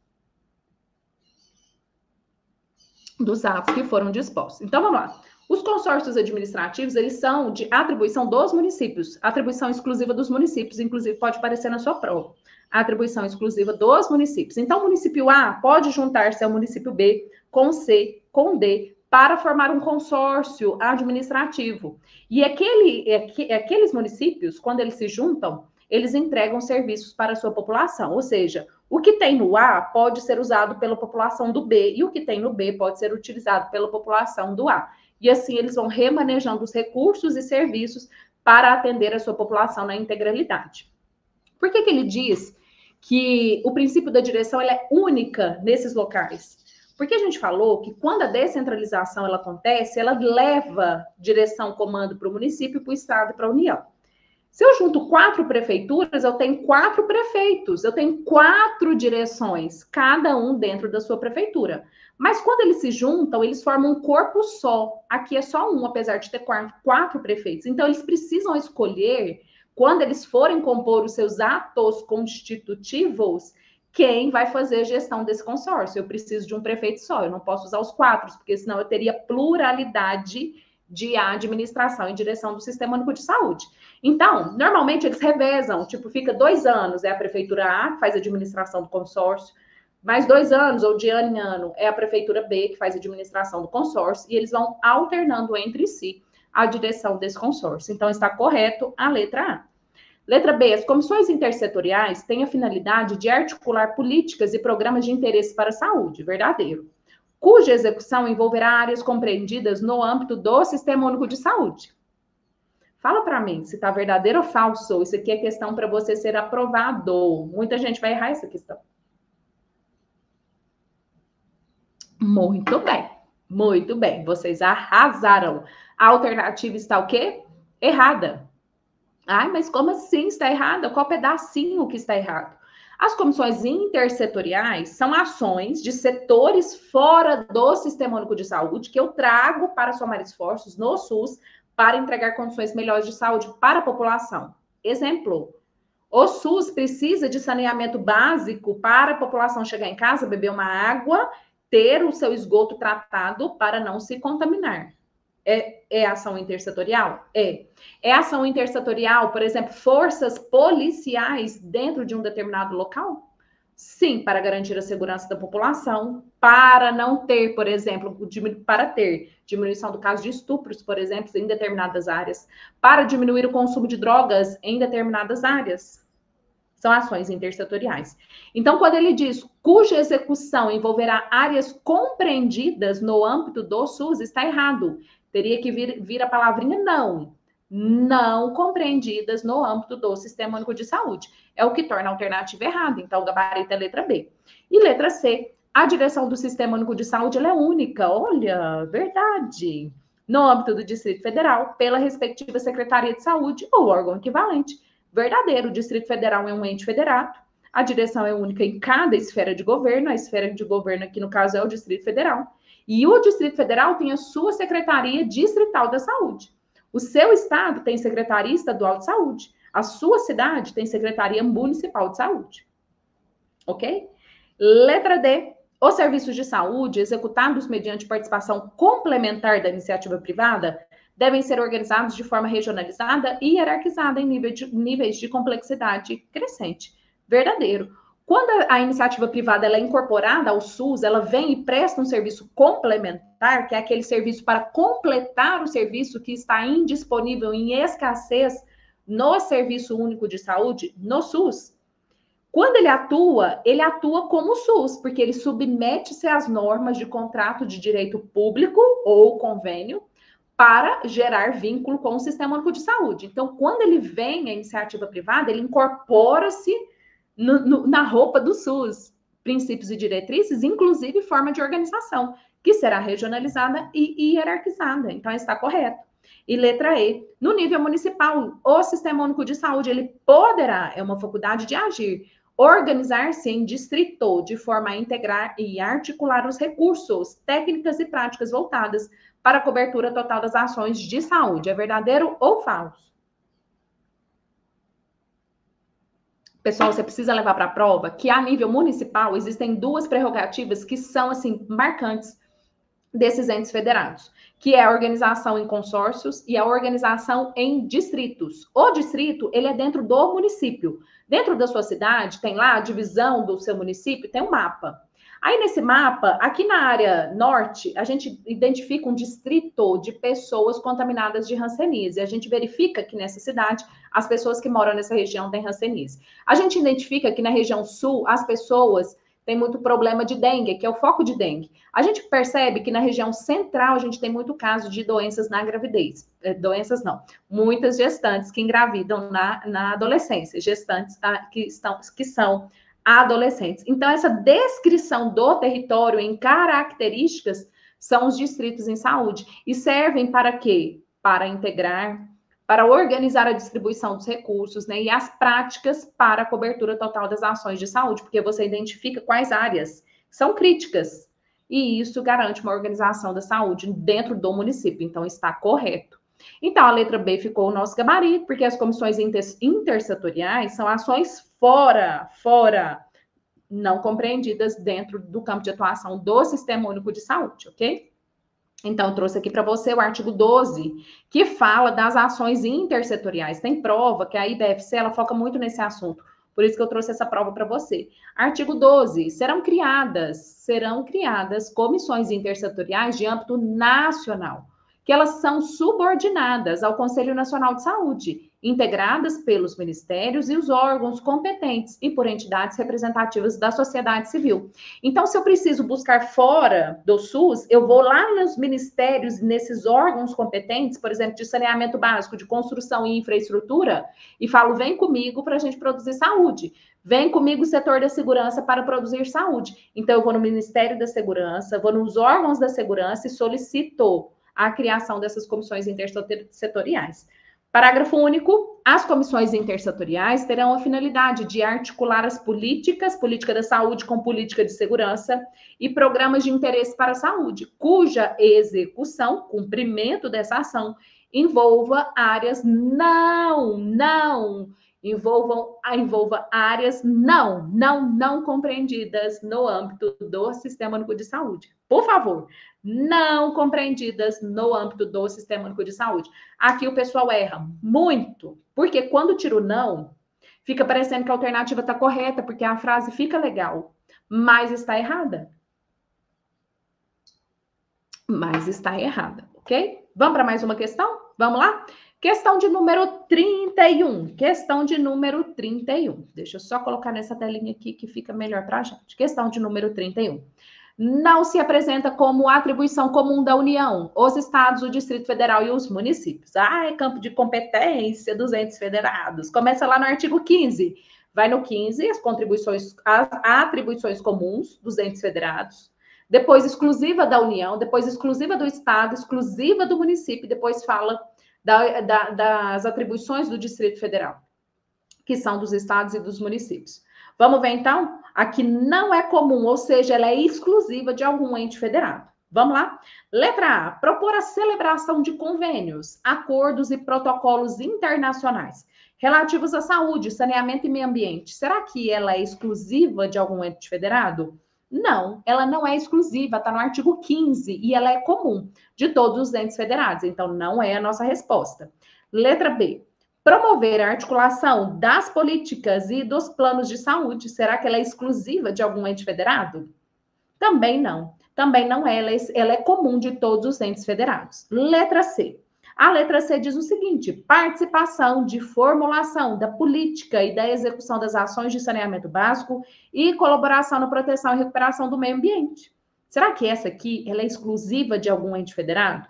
Então, vamos lá. Os consórcios administrativos, eles são de atribuição dos municípios, atribuição exclusiva dos municípios, inclusive pode aparecer na sua prova. Atribuição exclusiva dos municípios. Então, o município A pode juntar-se ao município B com C, com D, para formar um consórcio administrativo. E aqueles municípios, quando eles se juntam, eles entregam serviços para a sua população. Ou seja, o que tem no A pode ser usado pela população do B, e o que tem no B pode ser utilizado pela população do A. E assim eles vão remanejando os recursos e serviços para atender a sua população na integralidade. Por que ele diz que o princípio da direção ela é única nesses locais? Porque a gente falou que quando a descentralização ela acontece, ela leva direção, comando para o município, para o estado e para a União. Se eu junto 4 prefeituras, eu tenho 4 prefeitos, eu tenho 4 direções, cada um dentro da sua prefeitura. Mas quando eles se juntam, eles formam um corpo só. Aqui é só um, apesar de ter 4 prefeitos. Então, eles precisam escolher, quando eles forem compor os seus atos constitutivos, quem vai fazer a gestão desse consórcio. Eu preciso de um prefeito só, eu não posso usar os 4, porque senão eu teria pluralidade de administração e direção do Sistema Único de Saúde. Então, normalmente eles revezam, tipo, fica 2 anos, é a prefeitura A que faz a administração do consórcio, mais 2 anos, ou de ano em ano, é a prefeitura B que faz a administração do consórcio, e eles vão alternando entre si a direção desse consórcio. Então, está correto a letra A. Letra B, as comissões intersetoriais têm a finalidade de articular políticas e programas de interesse para a saúde, verdadeiro, cuja execução envolverá áreas compreendidas no âmbito do Sistema Único de Saúde. Fala para mim se está verdadeiro ou falso. Isso aqui é questão para você ser aprovado. Muita gente vai errar essa questão. Muito bem, muito bem. Vocês arrasaram. A alternativa está o quê? Errada. Ai, mas como assim está errada? Qual pedacinho que está errado? As comissões intersetoriais são ações de setores fora do Sistema Único de Saúde que eu trago para somar esforços no SUS para entregar condições melhores de saúde para a população. Exemplo, O SUS precisa de saneamento básico para a população chegar em casa, beber uma água, ter o seu esgoto tratado para não se contaminar. É ação intersetorial? É. É ação intersetorial, por exemplo, forças policiais dentro de um determinado local? Sim, para garantir a segurança da população, para não ter, por exemplo, para ter diminuição do caso de estupros, por exemplo, em determinadas áreas, para diminuir o consumo de drogas em determinadas áreas. São ações intersetoriais. Então, quando ele diz cuja execução envolverá áreas compreendidas no âmbito do SUS, está errado. Teria que vir a palavrinha não. Não compreendidas no âmbito do Sistema Único de Saúde. É o que torna a alternativa errada. Então, o gabarito é letra B. E letra C, a direção do Sistema Único de Saúde ela é única. Olha, verdade. No âmbito do Distrito Federal, pela respectiva Secretaria de Saúde ou órgão equivalente. Verdadeiro, o Distrito Federal é um ente federado, a direção é única em cada esfera de governo, a esfera de governo aqui no caso é o Distrito Federal, e o Distrito Federal tem a sua Secretaria Distrital da Saúde. O seu estado tem Secretaria Estadual de Saúde, a sua cidade tem Secretaria Municipal de Saúde. Ok? Letra D. Os serviços de saúde executados mediante participação complementar da iniciativa privada devem ser organizados de forma regionalizada e hierarquizada em níveis de complexidade crescente. Verdadeiro. Quando a iniciativa privada ela é incorporada ao SUS, ela vem e presta um serviço complementar, que é aquele serviço para completar o serviço que está indisponível, em escassez, no Serviço Único de Saúde, no SUS. Quando ele atua como o SUS, porque ele submete-se às normas de contrato de direito público ou convênio, para gerar vínculo com o Sistema Único de Saúde. Então, quando ele vem a iniciativa privada, ele incorpora-se na roupa do SUS, princípios e diretrizes, inclusive forma de organização, que será regionalizada e hierarquizada. Então, está correto. E letra E, no nível municipal, o Sistema Único de Saúde, ele poderá, é uma faculdade de agir, organizar-se em distrito, de forma a integrar e articular os recursos, técnicas e práticas voltadas para a cobertura total das ações de saúde. É verdadeiro ou falso? Pessoal, você precisa levar para a prova que a nível municipal existem duas prerrogativas que são, assim, marcantes desses entes federados, que é a organização em consórcios e a organização em distritos. O distrito, ele é dentro do município. Dentro da sua cidade, tem lá a divisão do seu município, tem um mapa. Aí, nesse mapa, aqui na área norte, a gente identifica um distrito de pessoas contaminadas de hanseníase. A gente verifica que nessa cidade, as pessoas que moram nessa região têm hanseníase. A gente identifica que na região sul, as pessoas têm muito problema de dengue, que é o foco de dengue. A gente percebe que na região central, a gente tem muito caso de doenças na gravidez. Doenças não, muitas gestantes que engravidam na adolescência, gestantes que são adolescentes. Então, essa descrição do território em características são os distritos em saúde. E servem para quê? Para integrar, para organizar a distribuição dos recursos, né? E as práticas para a cobertura total das ações de saúde, porque você identifica quais áreas são críticas. E isso garante uma organização da saúde dentro do município. Então, está correto. Então, a letra B ficou o nosso gabarito, porque as comissões intersetoriais são ações fora, não compreendidas dentro do campo de atuação do Sistema Único de Saúde, ok? Então, eu trouxe aqui para você o artigo 12, que fala das ações intersetoriais. Tem prova que a IBFC, ela foca muito nesse assunto. Por isso que eu trouxe essa prova para você. Artigo 12, serão criadas comissões intersetoriais de âmbito nacional, que elas são subordinadas ao Conselho Nacional de Saúde, integradas pelos ministérios e os órgãos competentes e por entidades representativas da sociedade civil. Então, se eu preciso buscar fora do SUS, eu vou lá nos ministérios, nesses órgãos competentes, por exemplo, de saneamento básico, de construção e infraestrutura, e falo, vem comigo para a gente produzir saúde. Vem comigo o setor da segurança para produzir saúde. Então, eu vou no Ministério da Segurança, vou nos órgãos da segurança e solicito a criação dessas comissões intersetoriais. Parágrafo único. As comissões intersetoriais terão a finalidade de articular as política da saúde com política de segurança e programas de interesse para a saúde, cuja execução, cumprimento dessa ação, envolva áreas não envolva áreas não compreendidas no âmbito do Sistema Único de Saúde. Por favor, não compreendidas no âmbito do Sistema Único de Saúde. Aqui o pessoal erra muito, porque quando tira o não, fica parecendo que a alternativa está correta, porque a frase fica legal, mas está errada. Mas está errada, ok? Vamos para mais uma questão? Vamos lá? Questão de número 31. Questão de número 31. Deixa eu só colocar nessa telinha aqui que fica melhor para a gente. Questão de número 31. Não se apresenta como atribuição comum da União, os estados, o Distrito Federal e os municípios. Ah, é campo de competência dos entes federados. Começa lá no artigo 15. Vai no 15, as atribuições comuns dos entes federados. Depois exclusiva da União, depois exclusiva do Estado, exclusiva do município, depois fala das atribuições do Distrito Federal, que são dos estados e dos municípios. Vamos ver, então? Aqui não é comum, ou seja, ela é exclusiva de algum ente federado. Vamos lá? Letra A. Propor a celebração de convênios, acordos e protocolos internacionais relativos à saúde, saneamento e meio ambiente. Será que ela é exclusiva de algum ente federado? Não, ela não é exclusiva, está no artigo 15 e ela é comum de todos os entes federados, então não é a nossa resposta. Letra B. Promover a articulação das políticas e dos planos de saúde, será que ela é exclusiva de algum ente federado? Também não é, ela é comum de todos os entes federados. Letra C. A letra C diz o seguinte: participação de formulação da política e da execução das ações de saneamento básico e colaboração na proteção e recuperação do meio ambiente. Será que essa aqui ela é exclusiva de algum ente federado?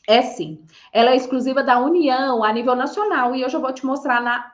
É sim. Ela é exclusiva da União a nível nacional e eu já vou te mostrar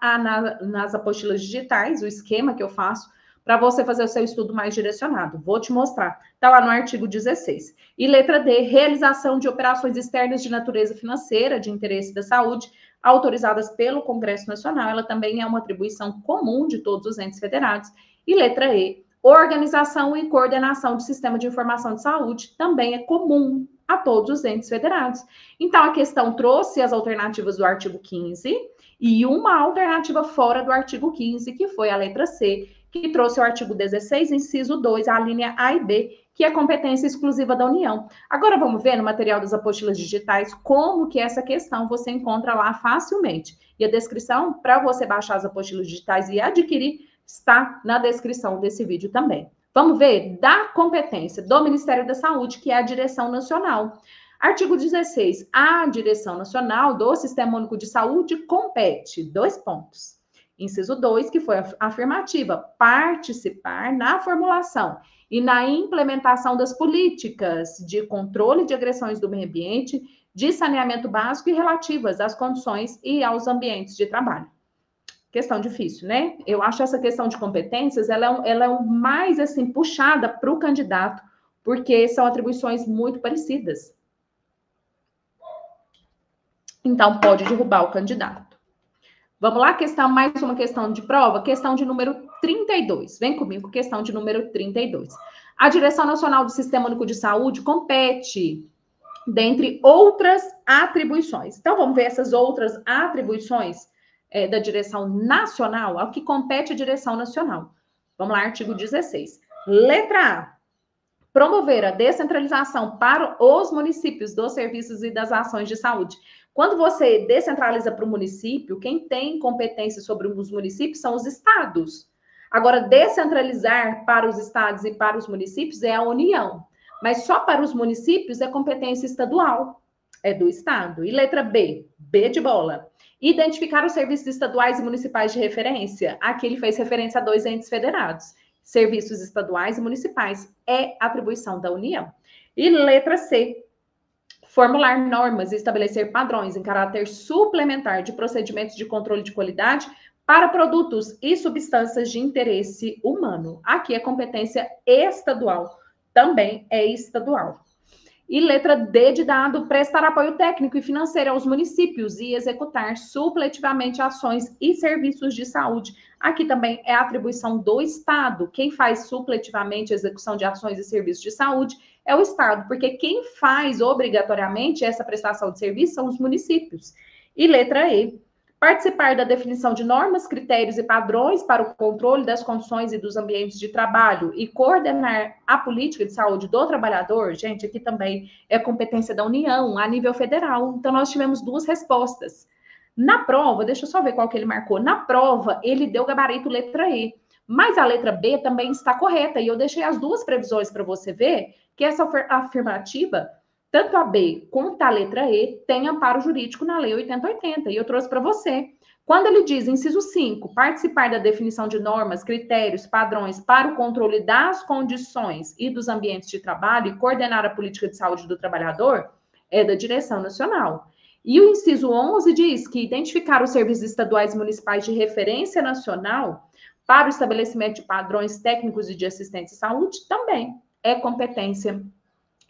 nas apostilas digitais o esquema que eu faço para você fazer o seu estudo mais direcionado. Vou te mostrar. Está lá no artigo 16. E letra D, realização de operações externas de natureza financeira, de interesse da saúde, autorizadas pelo Congresso Nacional. Ela também é uma atribuição comum de todos os entes federados. E letra E, organização e coordenação do sistema de informação de saúde, também é comum a todos os entes federados. Então, a questão trouxe as alternativas do artigo 15 e uma alternativa fora do artigo 15, que foi a letra C, que trouxe o artigo 16, inciso 2, a linha A e B, que é competência exclusiva da União. Agora vamos ver no material das apostilas digitais como que essa questão você encontra lá facilmente. E a descrição para você baixar as apostilas digitais e adquirir está na descrição desse vídeo também. Vamos ver da competência do Ministério da Saúde, que é a direção nacional. Artigo 16. A direção nacional do Sistema Único de Saúde compete, 2 pontos. Inciso 2, que foi afirmativa, participar na formulação e na implementação das políticas de controle de agressões do meio ambiente, de saneamento básico e relativas às condições e aos ambientes de trabalho. Questão difícil, né? Eu acho essa questão de competências, ela é mais, assim, puxada para o candidato, porque são atribuições muito parecidas. Então, pode derrubar o candidato. Vamos lá, mais uma questão de prova, questão de número 32. Vem comigo, questão de número 32. A Direção Nacional do Sistema Único de Saúde compete, dentre outras atribuições. Então, vamos ver essas outras atribuições da direção nacional, ao que compete a direção nacional. Vamos lá, artigo 16. Letra A. Promover a descentralização para os municípios dos serviços e das ações de saúde. Quando você descentraliza para o município, quem tem competência sobre os municípios são os estados. Agora, descentralizar para os estados e para os municípios é a União. Mas só para os municípios é competência estadual, é do estado. E letra B, B de bola. Identificar os serviços estaduais e municipais de referência. Aqui ele fez referência a 2 entes federados. Serviços estaduais e municipais é atribuição da União. E letra C, formular normas e estabelecer padrões em caráter suplementar de procedimentos de controle de qualidade para produtos e substâncias de interesse humano. Aqui é competência estadual, também é estadual. E letra D de dado, prestar apoio técnico e financeiro aos municípios e executar supletivamente ações e serviços de saúde. Aqui também é atribuição do Estado. Quem faz supletivamente a execução de ações e serviços de saúde é o Estado, porque quem faz obrigatoriamente essa prestação de serviço são os municípios. E letra E, Participar da definição de normas, critérios e padrões para o controle das condições e dos ambientes de trabalho e coordenar a política de saúde do trabalhador, gente, aqui também é competência da União, a nível federal. Então, nós tivemos duas respostas. Na prova, deixa eu só ver qual que ele marcou. Na prova, ele deu gabarito letra E, mas a letra B também está correta, e eu deixei as duas previsões para você ver que essa afirmativa, tanto a B quanto a letra E, tem amparo jurídico na Lei 8080. E eu trouxe para você. Quando ele diz, inciso 5, participar da definição de normas, critérios, padrões para o controle das condições e dos ambientes de trabalho e coordenar a política de saúde do trabalhador, é da direção nacional. E o inciso 11 diz que identificar os serviços estaduais e municipais de referência nacional para o estabelecimento de padrões técnicos e de assistência à saúde também é competência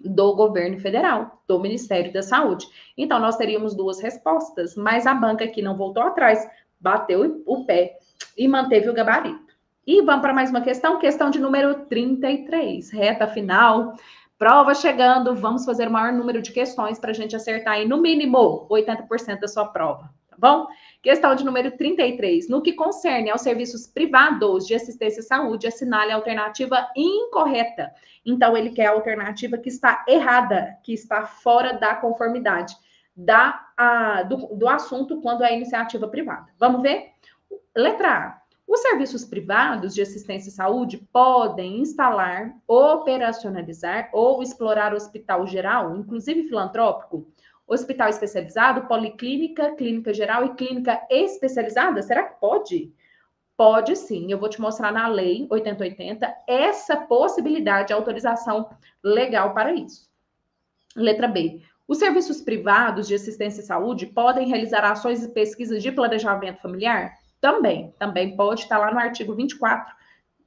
do governo federal, do Ministério da Saúde. Então, nós teríamos duas respostas, mas a banca aqui não voltou atrás, bateu o pé e manteve o gabarito. E vamos para mais uma questão de número 33, reta final, prova chegando, vamos fazer o maior número de questões para a gente acertar aí, no mínimo, 80% da sua prova, tá bom? Questão de número 33. No que concerne aos serviços privados de assistência à saúde, assinale a alternativa incorreta. Então, ele quer a alternativa que está errada, que está fora da conformidade do assunto quando é iniciativa privada. Vamos ver? Letra A. Os serviços privados de assistência à saúde podem instalar, operacionalizar ou explorar hospital geral, inclusive filantrópico, hospital especializado, policlínica, clínica geral e clínica especializada? Será que pode? Pode sim, eu vou te mostrar na Lei 8080 essa possibilidade de autorização legal para isso. Letra B. Os serviços privados de assistência à saúde podem realizar ações e pesquisas de planejamento familiar? Também pode estar lá no artigo 24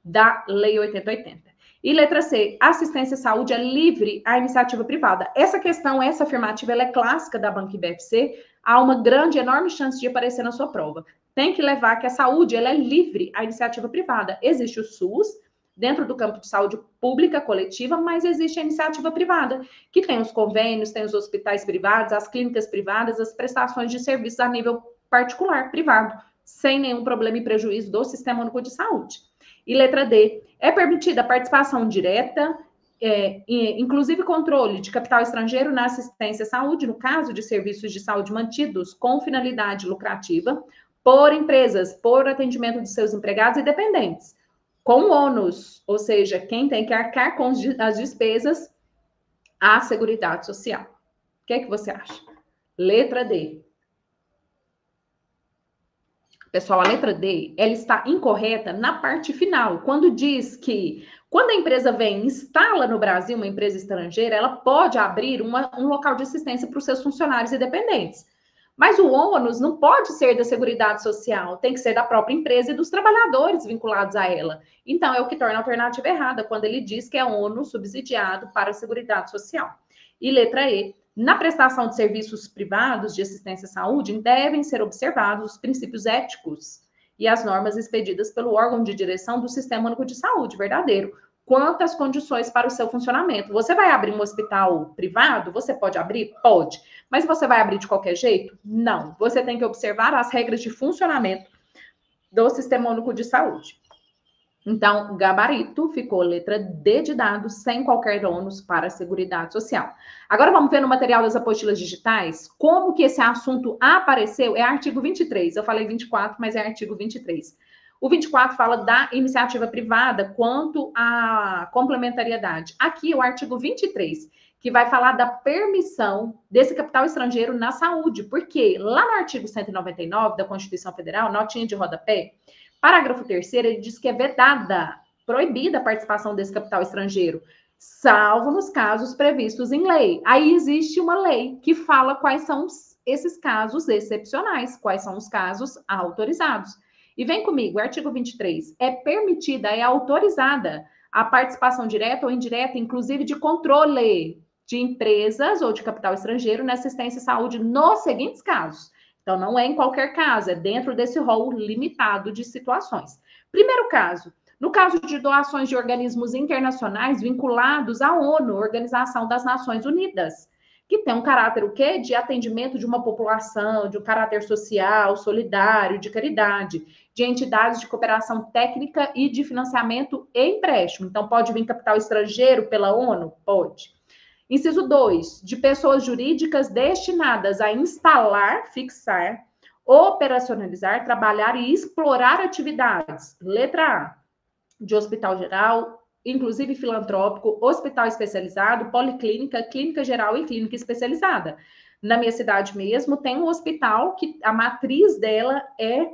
da Lei 8080. E letra C, assistência à saúde é livre à iniciativa privada. Essa questão, essa afirmativa, ela é clássica da Banca IBFC, há uma grande, enorme chance de aparecer na sua prova. Tem que levar que a saúde, ela é livre à iniciativa privada. Existe o SUS, dentro do campo de saúde pública, coletiva, mas existe a iniciativa privada, que tem os convênios, tem os hospitais privados, as clínicas privadas, as prestações de serviços a nível particular, privado, sem nenhum problema e prejuízo do Sistema Único de Saúde. E letra D, é permitida a participação direta, inclusive controle de capital estrangeiro na assistência à saúde, no caso de serviços de saúde mantidos com finalidade lucrativa, por empresas, por atendimento de seus empregados e dependentes, com ônus, ou seja, quem tem que arcar com as despesas, a Seguridade Social. O que é que você acha? Letra D. Pessoal, a letra D, ela está incorreta na parte final, quando diz que, quando a empresa vem e instala no Brasil uma empresa estrangeira, ela pode abrir um local de assistência para os seus funcionários e dependentes. Mas o ônus não pode ser da Seguridade Social, tem que ser da própria empresa e dos trabalhadores vinculados a ela. Então, é o que torna a alternativa errada, quando ele diz que é ônus subsidiado para a Seguridade Social. E letra E, na prestação de serviços privados de assistência à saúde, devem ser observados os princípios éticos e as normas expedidas pelo órgão de direção do Sistema Único de Saúde, verdadeiro, quanto às condições para o seu funcionamento. Você vai abrir um hospital privado? Você pode abrir? Pode. Mas você vai abrir de qualquer jeito? Não. Você tem que observar as regras de funcionamento do Sistema Único de Saúde. Então, gabarito ficou letra D de dado, sem qualquer ônus para a Seguridade Social. Agora vamos ver no material das apostilas digitais como que esse assunto apareceu. É artigo 23, eu falei 24, mas é artigo 23. O 24 fala da iniciativa privada quanto à complementariedade. Aqui o artigo 23, que vai falar da permissão desse capital estrangeiro na saúde, porque lá no artigo 199 da Constituição Federal, notinha de rodapé, parágrafo 3º, ele diz que é vedada, proibida a participação desse capital estrangeiro, salvo nos casos previstos em lei. Aí existe uma lei que fala quais são esses casos excepcionais, quais são os casos autorizados. E vem comigo, o artigo 23, é permitida, é autorizada a participação direta ou indireta, inclusive de controle de empresas ou de capital estrangeiro na assistência à saúde nos seguintes casos. Então, não é em qualquer caso, é dentro desse rol limitado de situações. Primeiro caso, no caso de doações de organismos internacionais vinculados à ONU, Organização das Nações Unidas. que tem um caráter o quê? De atendimento de uma população, de um caráter social, solidário, de caridade, de entidades de cooperação técnica e de financiamento e empréstimo. Então, pode vir capital estrangeiro pela ONU? Pode. Inciso 2, de pessoas jurídicas destinadas a instalar, fixar, operacionalizar, trabalhar e explorar atividades. Letra A, de hospital geral, inclusive filantrópico, hospital especializado, policlínica, clínica geral e clínica especializada. Na minha cidade mesmo, tem um hospital que a matriz dela é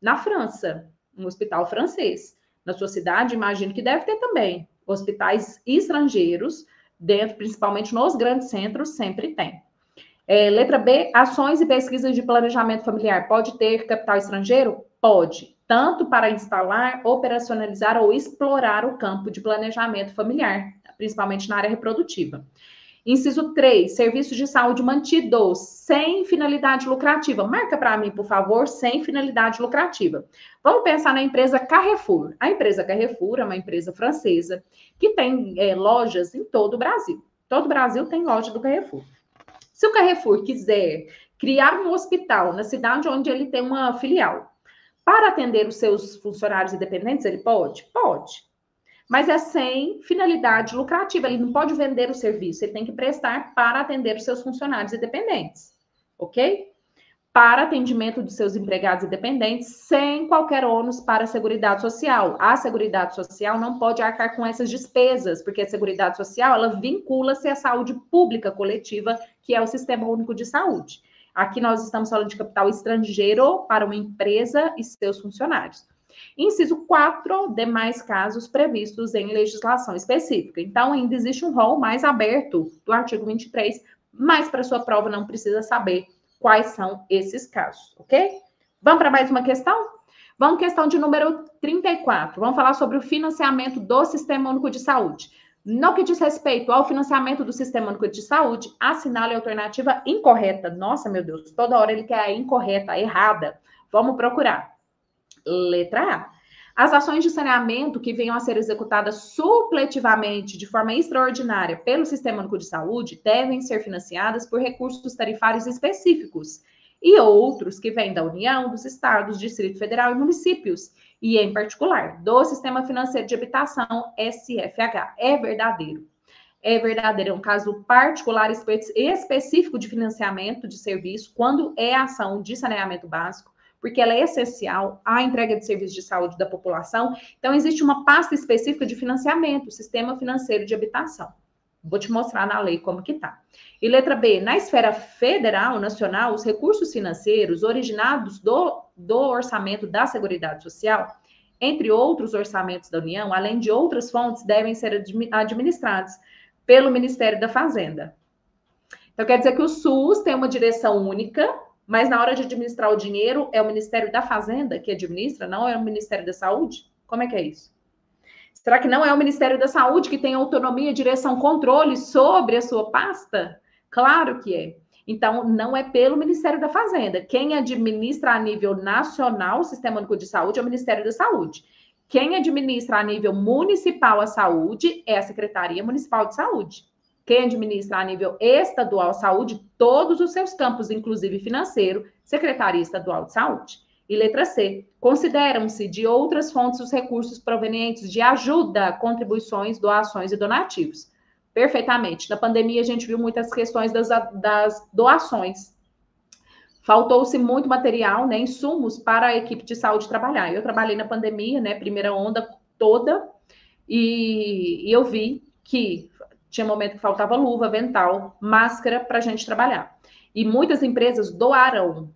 na França, um hospital francês. Na sua cidade, imagino que deve ter também. Hospitais estrangeiros, dentro, principalmente nos grandes centros, sempre tem. Letra B, ações e pesquisas de planejamento familiar. Pode ter capital estrangeiro? Pode. Tanto para instalar, operacionalizar ou explorar o campo de planejamento familiar, principalmente na área reprodutiva. Inciso 3, serviços de saúde mantidos, sem finalidade lucrativa. Marca para mim, por favor, sem finalidade lucrativa. Vamos pensar na empresa Carrefour. A empresa Carrefour é uma empresa francesa que tem lojas em todo o Brasil. Todo o Brasil tem loja do Carrefour. Se o Carrefour quiser criar um hospital na cidade onde ele tem uma filial, para atender os seus funcionários e dependentes, ele pode? Pode. Mas é sem finalidade lucrativa. Ele não pode vender o serviço. Ele tem que prestar para atender os seus funcionários e dependentes. Ok? Para atendimento dos seus empregados e dependentes, sem qualquer ônus para a Seguridade Social. A Seguridade Social não pode arcar com essas despesas, porque a Seguridade Social, ela vincula-se à saúde pública coletiva, que é o Sistema Único de Saúde. Aqui nós estamos falando de capital estrangeiro para uma empresa e seus funcionários. Inciso 4, demais casos previstos em legislação específica. Então, ainda existe um rol mais aberto do artigo 23, mas para sua prova não precisa saber quais são esses casos, ok? Vamos para mais uma questão? Vamos questão de número 34. Vamos falar sobre o financiamento do Sistema Único de Saúde. No que diz respeito ao financiamento do Sistema Único de Saúde, assinale a alternativa incorreta. Nossa, meu Deus, toda hora ele quer a incorreta, a errada. Vamos procurar. Letra A. As ações de saneamento que venham a ser executadas supletivamente de forma extraordinária pelo Sistema Único de Saúde devem ser financiadas por recursos tarifários específicos e outros que vêm da União, dos Estados, Distrito Federal e municípios, e em particular do Sistema Financeiro de Habitação, SFH. É verdadeiro. É verdadeiro, é um caso particular específico de financiamento de serviço quando é ação de saneamento básico, porque ela é essencial à entrega de serviços de saúde da população. Então, existe uma pasta específica de financiamento, Sistema Financeiro de Habitação. Vou te mostrar na lei como que tá. E letra B, na esfera federal, nacional, os recursos financeiros originados do orçamento da Seguridade Social, entre outros orçamentos da União, além de outras fontes, devem ser administrados pelo Ministério da Fazenda. Então, quer dizer que o SUS tem uma direção única, mas na hora de administrar o dinheiro, é o Ministério da Fazenda que administra, não é o Ministério da Saúde? Como é que é isso? Será que não é o Ministério da Saúde que tem autonomia, direção, controle sobre a sua pasta? Claro que é. Então, não é pelo Ministério da Fazenda. Quem administra a nível nacional o Sistema Único de Saúde é o Ministério da Saúde. Quem administra a nível municipal a saúde é a Secretaria Municipal de Saúde. Quem administra a nível estadual saúde, todos os seus campos, inclusive financeiro, Secretaria Estadual de Saúde. E letra C, consideram-se de outras fontes os recursos provenientes de ajuda, contribuições, doações e donativos. Perfeitamente. Na pandemia, a gente viu muitas questões das doações. Faltou-se muito material, né, insumos para a equipe de saúde trabalhar. Eu trabalhei na pandemia, né, primeira onda toda, e eu vi que tinha momento que faltava luva, avental, máscara para a gente trabalhar. E muitas empresas doaram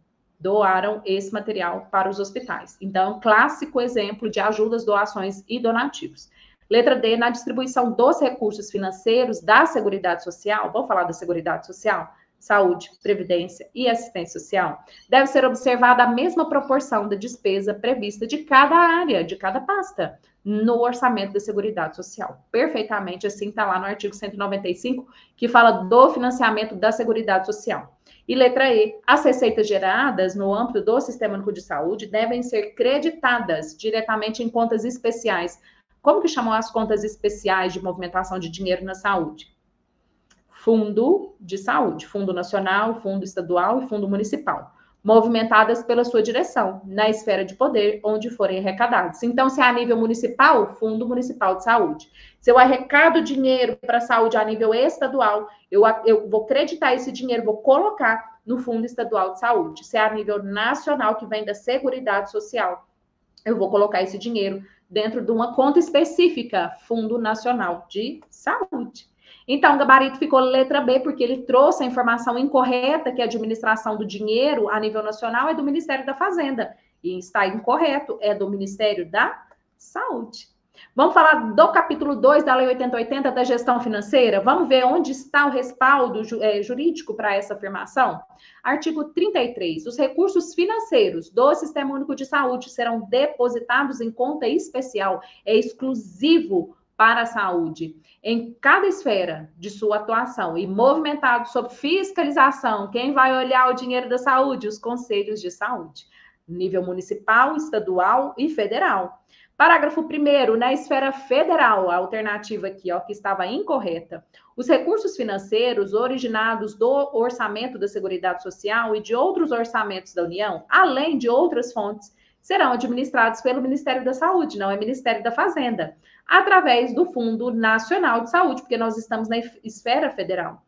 esse material para os hospitais. Então, clássico exemplo de ajudas, doações e donativos. Letra D, na distribuição dos recursos financeiros da Seguridade Social, vou falar da Seguridade Social, saúde, previdência e assistência social, deve ser observada a mesma proporção da despesa prevista de cada área, de cada pasta, no orçamento da Seguridade Social. Perfeitamente, assim está lá no artigo 195, que fala do financiamento da Seguridade Social. E letra E, as receitas geradas no âmbito do Sistema Único de Saúde devem ser creditadas diretamente em contas especiais. Como que chamam as contas especiais de movimentação de dinheiro na saúde? Fundo de saúde, fundo nacional, fundo estadual e fundo municipal, movimentadas pela sua direção, na esfera de poder, onde forem arrecadados. Então, se é a nível municipal, Fundo Municipal de Saúde. Se eu arrecado dinheiro para a saúde a nível estadual, eu vou creditar esse dinheiro, vou colocar no Fundo Estadual de Saúde. Se é a nível nacional, que vem da Seguridade Social, eu vou colocar esse dinheiro dentro de uma conta específica, Fundo Nacional de Saúde. Então, o gabarito ficou letra B, porque ele trouxe a informação incorreta, que a administração do dinheiro a nível nacional é do Ministério da Fazenda. E está incorreto, é do Ministério da Saúde. Vamos falar do capítulo 2 da Lei 8080 da gestão financeira? Vamos ver onde está o respaldo jurídico para essa afirmação? Artigo 33. Os recursos financeiros do Sistema Único de Saúde serão depositados em conta especial, é exclusivo para a saúde, em cada esfera de sua atuação e movimentado sob fiscalização. Quem vai olhar o dinheiro da saúde? Os conselhos de saúde, nível municipal, estadual e federal. Parágrafo 1º, na esfera federal, a alternativa aqui, ó, que estava incorreta. Os recursos financeiros originados do orçamento da Seguridade Social e de outros orçamentos da União, além de outras fontes, serão administrados pelo Ministério da Saúde, não é Ministério da Fazenda, através do Fundo Nacional de Saúde, porque nós estamos na esfera federal.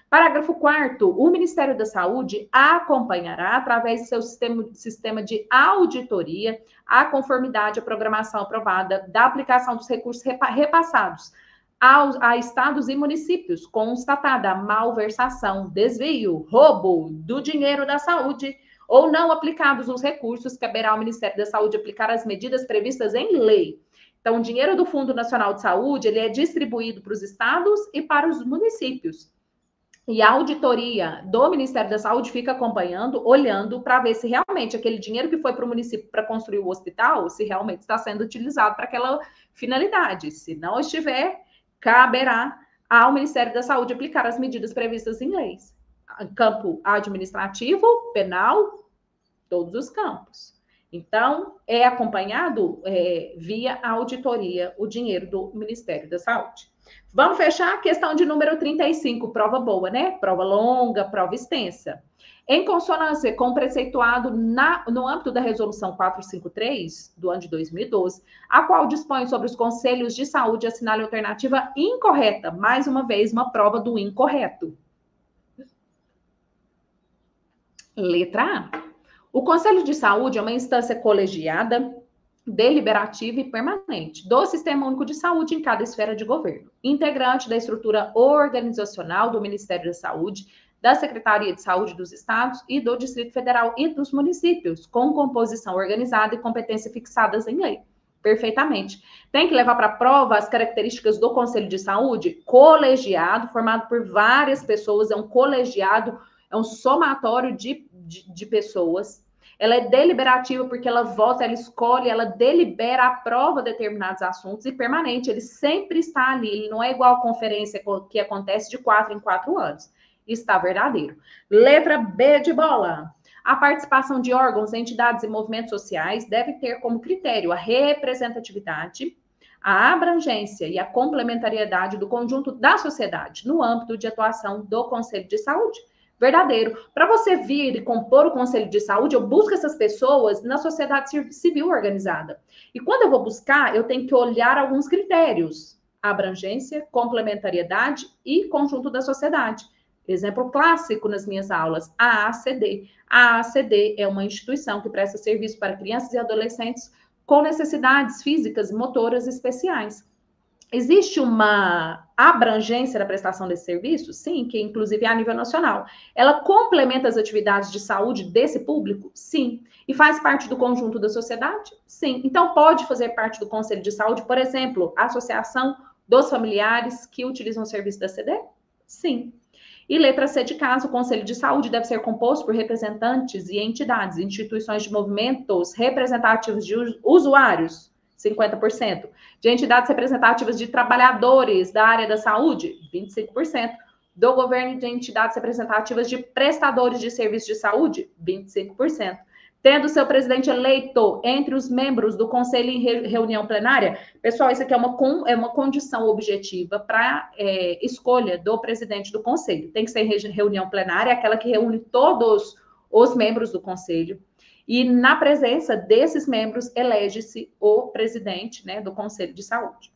Parágrafo 4º, o Ministério da Saúde acompanhará, através do seu sistema de auditoria, a conformidade à programação aprovada da aplicação dos recursos repassados a estados e municípios, constatada a malversação, desvio, roubo do dinheiro da saúde ou não aplicados os recursos, caberá ao Ministério da Saúde aplicar as medidas previstas em lei. Então, o dinheiro do Fundo Nacional de Saúde, ele é distribuído para os estados e para os municípios. E a auditoria do Ministério da Saúde fica acompanhando, olhando para ver se realmente aquele dinheiro que foi para o município para construir o hospital, se realmente está sendo utilizado para aquela finalidade. Se não estiver, caberá ao Ministério da Saúde aplicar as medidas previstas em leis. Campo administrativo, penal, todos os campos. Então, é acompanhado via auditoria o dinheiro do Ministério da Saúde. Vamos fechar a questão de número 35, prova boa, né? Prova longa, prova extensa. Em consonância com o preceituado no âmbito da Resolução 453, do ano de 2012, a qual dispõe sobre os conselhos de saúde, assinale a alternativa incorreta. Mais uma vez, uma prova do incorreto. Letra A. O Conselho de Saúde é uma instância colegiada, deliberativa e permanente do Sistema Único de Saúde em cada esfera de governo, integrante da estrutura organizacional do Ministério da Saúde, da Secretaria de Saúde dos Estados e do Distrito Federal e dos municípios, com composição organizada e competência fixadas em lei. Perfeitamente. Tem que levar para a prova as características do Conselho de Saúde? Colegiado, formado por várias pessoas, é um colegiado, é um somatório de pessoas. Ela é deliberativa porque ela vota, ela escolhe, ela delibera, aprova determinados assuntos e permanente. Ele sempre está ali, ele não é igual a conferência que acontece de 4 em 4 anos. Está verdadeiro. Letra B de bola. A participação de órgãos, entidades e movimentos sociais deve ter como critério a representatividade, a abrangência e a complementariedade do conjunto da sociedade no âmbito de atuação do Conselho de Saúde. Verdadeiro. Para você vir e compor o Conselho de Saúde, eu busco essas pessoas na sociedade civil organizada. E quando eu vou buscar, eu tenho que olhar alguns critérios. Abrangência, complementariedade e conjunto da sociedade. Exemplo clássico nas minhas aulas, a AACD. A AACD é uma instituição que presta serviço para crianças e adolescentes com necessidades físicas e motoras especiais. Existe uma abrangência da prestação desse serviço? Sim, que inclusive é a nível nacional. Ela complementa as atividades de saúde desse público? Sim. E faz parte do conjunto da sociedade? Sim. Então, pode fazer parte do Conselho de Saúde, por exemplo, a Associação dos Familiares que utilizam o serviço da CD? Sim. E letra C de caso, o Conselho de Saúde deve ser composto por representantes e entidades, instituições de movimentos representativos de usuários, 50%, de entidades representativas de trabalhadores da área da saúde, 25%, do governo e de entidades representativas de prestadores de serviços de saúde, 25%. tendo seu presidente eleito entre os membros do conselho em reunião plenária. Pessoal, isso aqui é uma condição objetiva para escolha do presidente do conselho. Tem que ser em reunião plenária, aquela que reúne todos os membros do conselho. E na presença desses membros, elege-se o presidente, né, do Conselho de Saúde.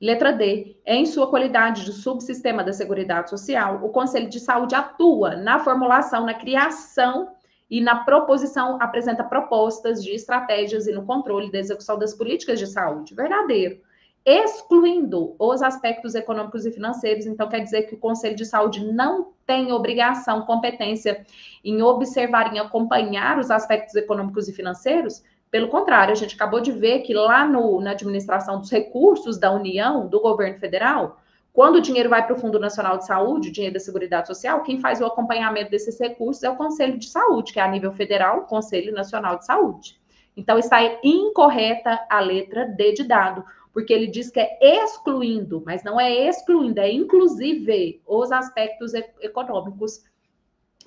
Letra D. Em sua qualidade de subsistema da Seguridade Social, o Conselho de Saúde atua na formulação, na criação e na proposição, apresenta propostas de estratégias e no controle da execução das políticas de saúde. Verdadeiro. Excluindo os aspectos econômicos e financeiros, então quer dizer que o Conselho de Saúde não tem obrigação, competência em observar, em acompanhar os aspectos econômicos e financeiros. Pelo contrário, a gente acabou de ver que lá na administração dos recursos da União, do governo federal, quando o dinheiro vai para o Fundo Nacional de Saúde, o dinheiro da Seguridade Social, quem faz o acompanhamento desses recursos é o Conselho de Saúde, que é a nível federal, o Conselho Nacional de Saúde. Então, está incorreta a letra D de dado, porque ele diz que é excluindo, mas não é excluindo, é inclusive os aspectos econômicos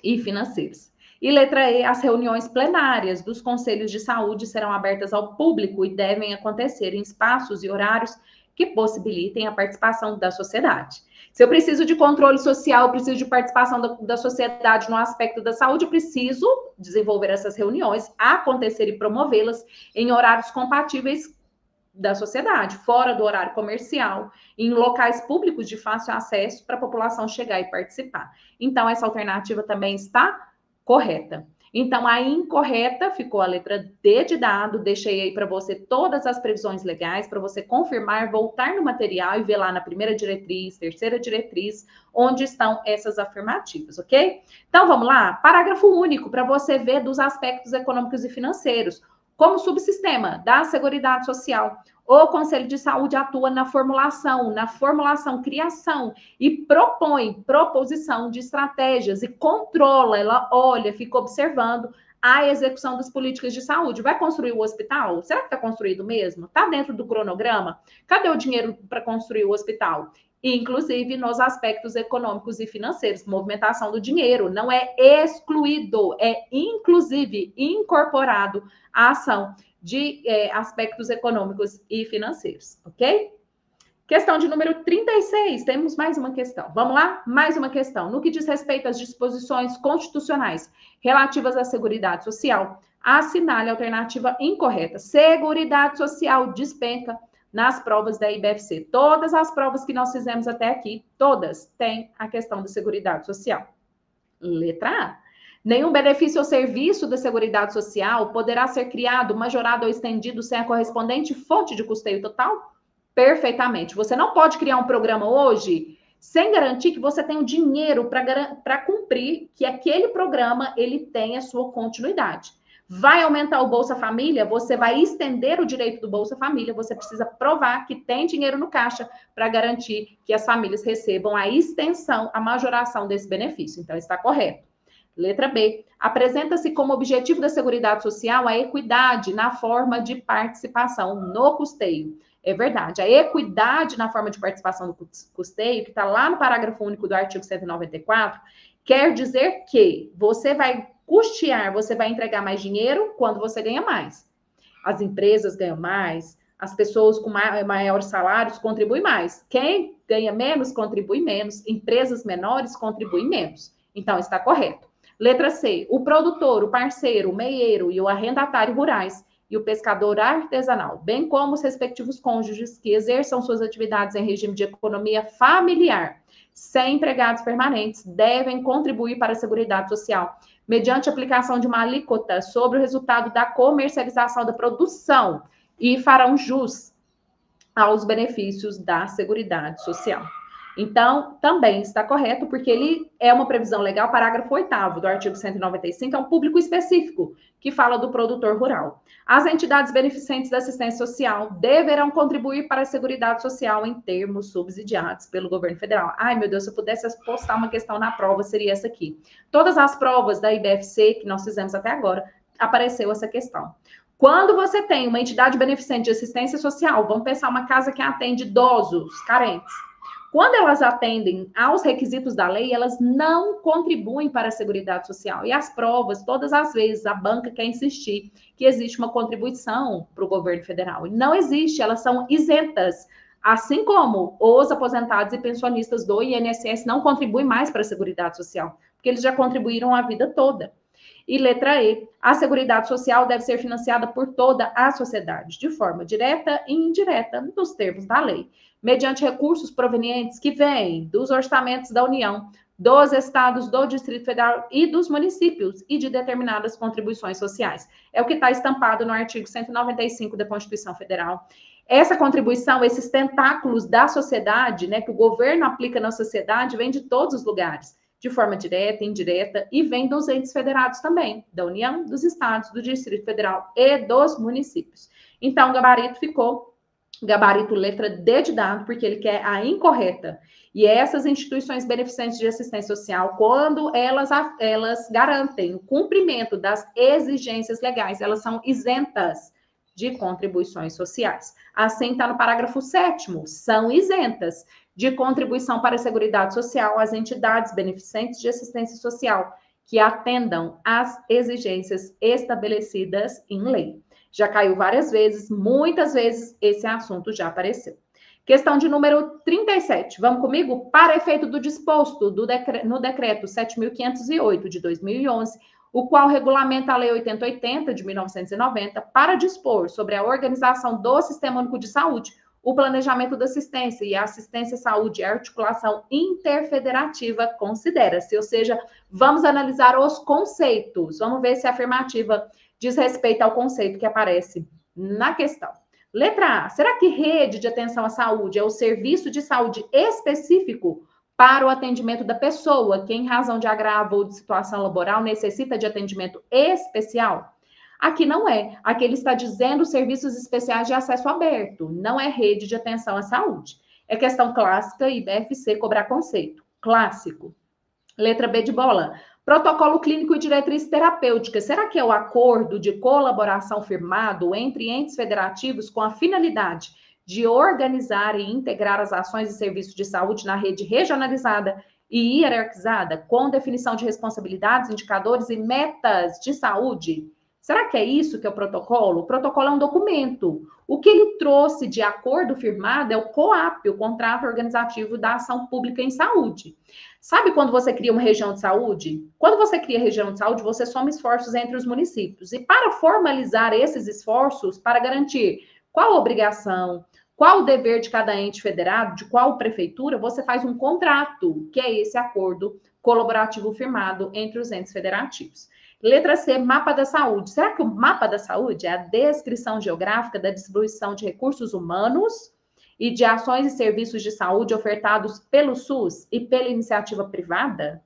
e financeiros. E letra E, as reuniões plenárias dos conselhos de saúde serão abertas ao público e devem acontecer em espaços e horários que possibilitem a participação da sociedade. Se eu preciso de controle social, eu preciso de participação da sociedade no aspecto da saúde, eu preciso desenvolver essas reuniões, acontecer e promovê-las em horários compatíveis da sociedade, fora do horário comercial, em locais públicos de fácil acesso para a população chegar e participar. Então, essa alternativa também está correta. Então, a incorreta ficou a letra D de dado. Deixei aí para você todas as previsões legais, para você confirmar, voltar no material e ver lá na primeira diretriz, terceira diretriz, onde estão essas afirmativas, ok? Então, vamos lá? Parágrafo único, para você ver dos aspectos econômicos e financeiros. Como subsistema da Seguridade Social, o Conselho de Saúde atua na formulação, criação e propõe proposição de estratégias e controla, ela olha, fica observando a execução das políticas de saúde. Vai construir o hospital? Será que está construído mesmo? Está dentro do cronograma? Cadê o dinheiro para construir o hospital? Inclusive nos aspectos econômicos e financeiros, movimentação do dinheiro, não é excluído, é inclusive incorporado à ação de aspectos econômicos e financeiros, ok? Questão de número 36, temos mais uma questão. Vamos lá? Mais uma questão. No que diz respeito às disposições constitucionais relativas à Seguridade Social, assinale a alternativa incorreta. Seguridade Social despenca nas provas da IBFC. Todas as provas que nós fizemos até aqui, todas têm a questão da Seguridade Social. Letra A. Nenhum benefício ou serviço da Seguridade Social poderá ser criado, majorado ou estendido sem a correspondente fonte de custeio total? Perfeitamente. Você não pode criar um programa hoje sem garantir que você tem o dinheiro para cumprir, que aquele programa ele tenha sua continuidade. Vai aumentar o Bolsa Família, você vai estender o direito do Bolsa Família, você precisa provar que tem dinheiro no caixa para garantir que as famílias recebam a extensão, a majoração desse benefício. Então, está correto. Letra B. Apresenta-se como objetivo da Seguridade Social a equidade na forma de participação no custeio. É verdade. A equidade na forma de participação do custeio, que está lá no parágrafo único do artigo 194, quer dizer que você vai custear, você vai entregar mais dinheiro quando você ganha mais. As empresas ganham mais, as pessoas com maiores salários contribuem mais. Quem ganha menos, contribui menos. Empresas menores contribuem menos. Então, está correto. Letra C. O produtor, o parceiro, o meieiro e o arrendatário rurais e o pescador artesanal, bem como os respectivos cônjuges que exerçam suas atividades em regime de economia familiar, sem empregados permanentes, devem contribuir para a Seguridade Social, mediante aplicação de uma alíquota sobre o resultado da comercialização da produção e farão jus aos benefícios da Seguridade Social. Então, também está correto, porque ele é uma previsão legal, parágrafo 8º do artigo 195, é um público específico que fala do produtor rural. As entidades beneficentes da assistência social deverão contribuir para a Seguridade Social em termos subsidiados pelo governo federal. Ai, meu Deus, se eu pudesse postar uma questão na prova, seria essa aqui. Todas as provas da IBFC que nós fizemos até agora, apareceu essa questão. Quando você tem uma entidade beneficente de assistência social, vamos pensar uma casa que atende idosos, carentes. quando elas atendem aos requisitos da lei, elas não contribuem para a Seguridade Social. E as provas, todas as vezes, a banca quer insistir que existe uma contribuição para o governo federal. E não existe, elas são isentas. Assim como os aposentados e pensionistas do INSS não contribuem mais para a Seguridade Social, porque eles já contribuíram a vida toda. E letra E, a Seguridade Social deve ser financiada por toda a sociedade, de forma direta e indireta, nos termos da lei, mediante recursos provenientes que vêm dos orçamentos da União, dos estados, do Distrito Federal e dos municípios e de determinadas contribuições sociais. É o que está estampado no artigo 195 da Constituição Federal. Essa contribuição, esses tentáculos da sociedade, né, que o governo aplica na sociedade, vem de todos os lugares, de forma direta, indireta, e vem dos entes federados também, da União, dos estados, do Distrito Federal e dos municípios. Então, o gabarito ficou gabarito letra D de dado, porque ele quer a incorreta. E essas instituições beneficentes de assistência social, quando elas garantem o cumprimento das exigências legais, elas são isentas de contribuições sociais. Assim está no parágrafo 7º, são isentas de contribuição para a Seguridade Social as entidades beneficentes de assistência social que atendam às exigências estabelecidas em lei. Já caiu várias vezes, muitas vezes esse assunto já apareceu. Questão de número 37. Vamos comigo? Para efeito do disposto no decreto 7.508 de 2011, o qual regulamenta a Lei 8080 de 1990 para dispor sobre a organização do Sistema Único de Saúde, o planejamento da assistência e a assistência à saúde e a articulação interfederativa considera-se, ou seja, vamos analisar os conceitos, vamos ver se a afirmativa diz respeito ao conceito que aparece na questão. Letra A, será que rede de atenção à saúde é o serviço de saúde específico para o atendimento da pessoa que, em razão de agravo ou de situação laboral, necessita de atendimento especial? Aqui não é. Aqui ele está dizendo serviços especiais de acesso aberto, não é rede de atenção à saúde. É questão clássica e BFC cobrar conceito. Clássico. Letra B de bola. Protocolo clínico e diretriz terapêutica. Será que é o acordo de colaboração firmado entre entes federativos com a finalidade de organizar e integrar as ações e serviços de saúde na rede regionalizada e hierarquizada, com definição de responsabilidades, indicadores e metas de saúde? Será que é isso que é o protocolo? O protocolo é um documento. O que ele trouxe de acordo firmado é o COAP, o Contrato Organizativo da Ação Pública em Saúde. Sabe quando você cria uma região de saúde? Quando você cria região de saúde, você soma esforços entre os municípios. E para formalizar esses esforços, para garantir qual a obrigação, qual o dever de cada ente federado, de qual prefeitura, você faz um contrato, que é esse acordo colaborativo firmado entre os entes federativos. Letra C, mapa da saúde. Será que o mapa da saúde é a descrição geográfica da distribuição de recursos humanos e de ações e serviços de saúde ofertados pelo SUS e pela iniciativa privada?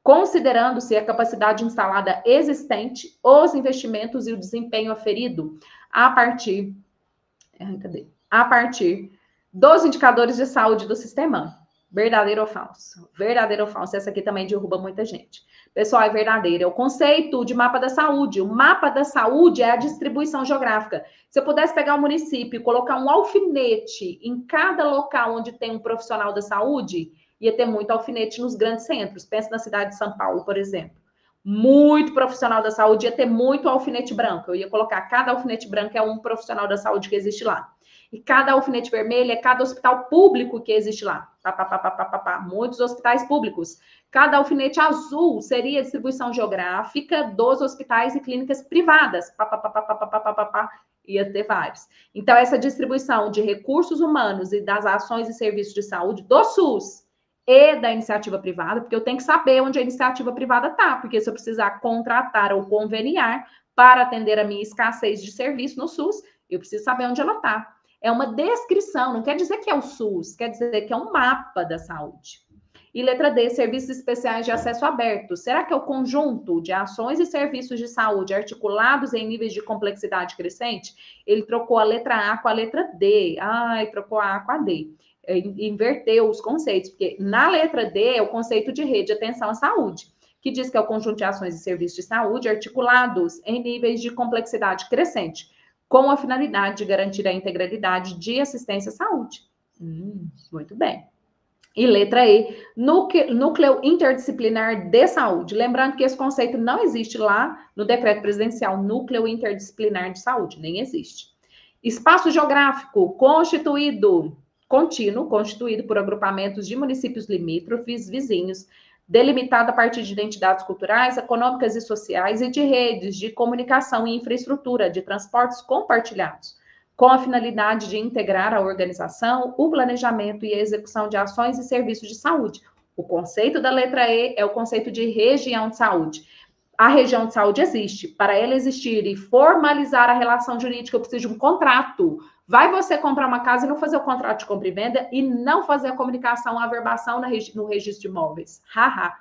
Considerando-se a capacidade instalada existente, os investimentos e o desempenho aferido a partir dos indicadores de saúde do sistema. Verdadeiro ou falso? Verdadeiro ou falso? Essa aqui também derruba muita gente. Pessoal, é verdadeiro. É o conceito de mapa da saúde. O mapa da saúde é a distribuição geográfica. Se eu pudesse pegar um município e colocar um alfinete em cada local onde tem um profissional da saúde, ia ter muito alfinete nos grandes centros. Pensa na cidade de São Paulo, por exemplo. Muito profissional da saúde ia ter muito alfinete branco. Eu ia colocar cada alfinete branco é um profissional da saúde que existe lá. E cada alfinete vermelho é cada hospital público que existe lá. Muitos hospitais públicos. Cada alfinete azul seria a distribuição geográfica dos hospitais e clínicas privadas. Ia ter vários. Então, essa distribuição de recursos humanos e das ações e serviços de saúde do SUS e da iniciativa privada, porque eu tenho que saber onde a iniciativa privada está, porque se eu precisar contratar ou conveniar para atender a minha escassez de serviço no SUS, eu preciso saber onde ela está. É uma descrição, não quer dizer que é o SUS, quer dizer que é um mapa da saúde. E letra D, serviços especiais de acesso aberto. Será que é o conjunto de ações e serviços de saúde articulados em níveis de complexidade crescente? Ele trocou a letra A com a letra D. Ai, trocou a A com a D. Inverteu os conceitos, porque na letra D é o conceito de rede de atenção à saúde, que diz que é o conjunto de ações e serviços de saúde articulados em níveis de complexidade crescente, com a finalidade de garantir a integralidade de assistência à saúde. Muito bem. E letra E, núcleo interdisciplinar de saúde. Lembrando que esse conceito não existe lá no decreto presidencial, núcleo interdisciplinar de saúde, nem existe. Espaço geográfico contínuo, constituído por agrupamentos de municípios limítrofes, vizinhos, delimitado a partir de identidades culturais, econômicas e sociais e de redes de comunicação e infraestrutura de transportes compartilhados, com a finalidade de integrar a organização, o planejamento e a execução de ações e serviços de saúde. O conceito da letra E é o conceito de região de saúde. A região de saúde existe. Para ela existir e formalizar a relação jurídica, eu preciso de um contrato. Vai você comprar uma casa e não fazer o contrato de compra e venda e não fazer a comunicação, a averbação no registro de imóveis. Haha.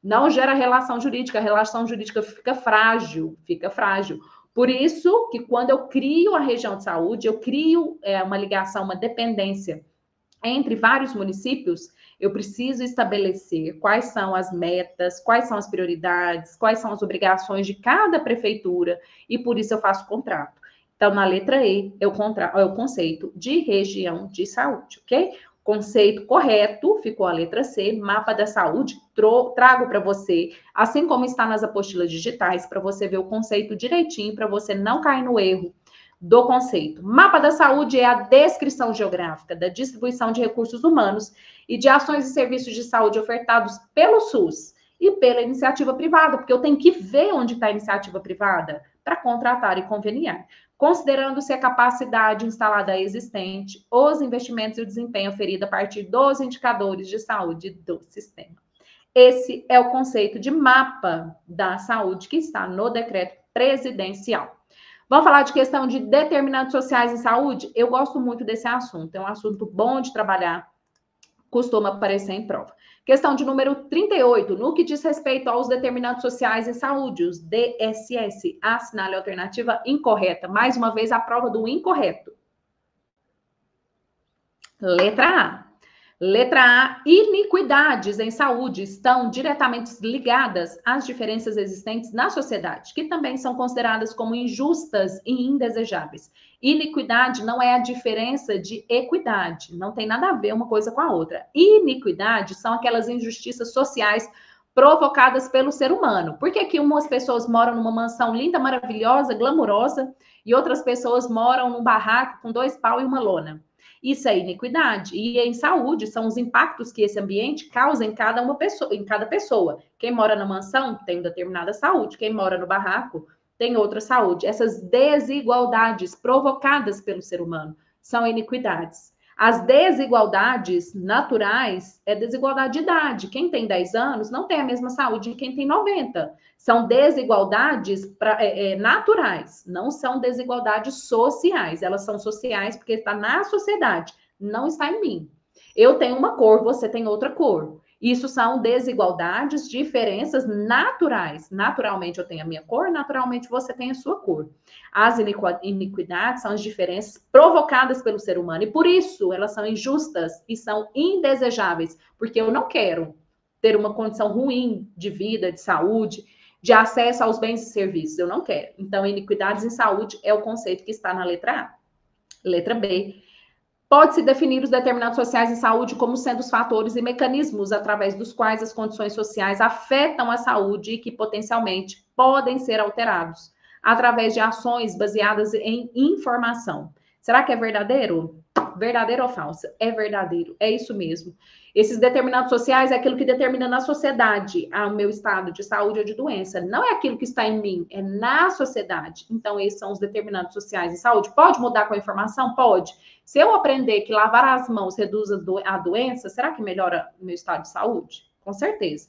Não gera relação jurídica. A relação jurídica fica frágil, Por isso que quando eu crio a região de saúde, eu crio uma ligação, uma dependência entre vários municípios, eu preciso estabelecer quais são as metas, quais são as prioridades, quais são as obrigações de cada prefeitura, e por isso eu faço contrato. Então, na letra E, é o conceito de região de saúde, ok? Conceito correto, ficou a letra C, mapa da saúde, trago para você, assim como está nas apostilas digitais, para você ver o conceito direitinho, para você não cair no erro do conceito. Mapa da saúde é a descrição geográfica da distribuição de recursos humanos e de ações e serviços de saúde ofertados pelo SUS e pela iniciativa privada, porque eu tenho que ver onde está a iniciativa privada para contratar e conveniar, considerando-se a capacidade instalada existente, os investimentos e o desempenho oferido a partir dos indicadores de saúde do sistema. Esse é o conceito de mapa da saúde que está no decreto presidencial. Vamos falar de questão de determinantes sociais em saúde? Eu gosto muito desse assunto, é um assunto bom de trabalhar, costuma aparecer em prova. Questão de número 38, no que diz respeito aos determinantes sociais em saúde, os DSS, assinale a alternativa incorreta. Mais uma vez, a prova do incorreto. Letra A. Letra A, iniquidades em saúde estão diretamente ligadas às diferenças existentes na sociedade, que também são consideradas como injustas e indesejáveis. Iniquidade não é a diferença de equidade, não tem nada a ver uma coisa com a outra. Iniquidade são aquelas injustiças sociais provocadas pelo ser humano. Por que umas pessoas moram numa mansão linda, maravilhosa, glamurosa, e outras pessoas moram num barraco com 2 paus e uma lona? Isso é iniquidade. E em saúde são os impactos que esse ambiente causa em cada pessoa. Quem mora na mansão tem determinada saúde, quem mora no barraco tem outra saúde. Essas desigualdades provocadas pelo ser humano são iniquidades. As desigualdades naturais é desigualdade de idade. Quem tem 10 anos não tem a mesma saúde que quem tem 90. São desigualdades naturais, não são desigualdades sociais. Elas são sociais porque está na sociedade, não está em mim. Eu tenho uma cor, você tem outra cor. Isso são desigualdades, diferenças naturais. Naturalmente eu tenho a minha cor, naturalmente você tem a sua cor. As iniquidades são as diferenças provocadas pelo ser humano e por isso elas são injustas e são indesejáveis, porque eu não quero ter uma condição ruim de vida, de saúde, de acesso aos bens e serviços. Eu não quero. Então, iniquidades em saúde é o conceito que está na letra A. Letra B. Pode-se definir os determinantes sociais em saúde como sendo os fatores e mecanismos através dos quais as condições sociais afetam a saúde e que potencialmente podem ser alterados através de ações baseadas em informação. Será que é verdadeiro? Verdadeiro ou falso? É verdadeiro, é isso mesmo. Esses determinantes sociais é aquilo que determina na sociedade o meu estado de saúde ou de doença. Não é aquilo que está em mim, é na sociedade. Então, esses são os determinantes sociais em saúde. Pode mudar com a informação? Pode. Se eu aprender que lavar as mãos reduz a doença, será que melhora o meu estado de saúde? Com certeza.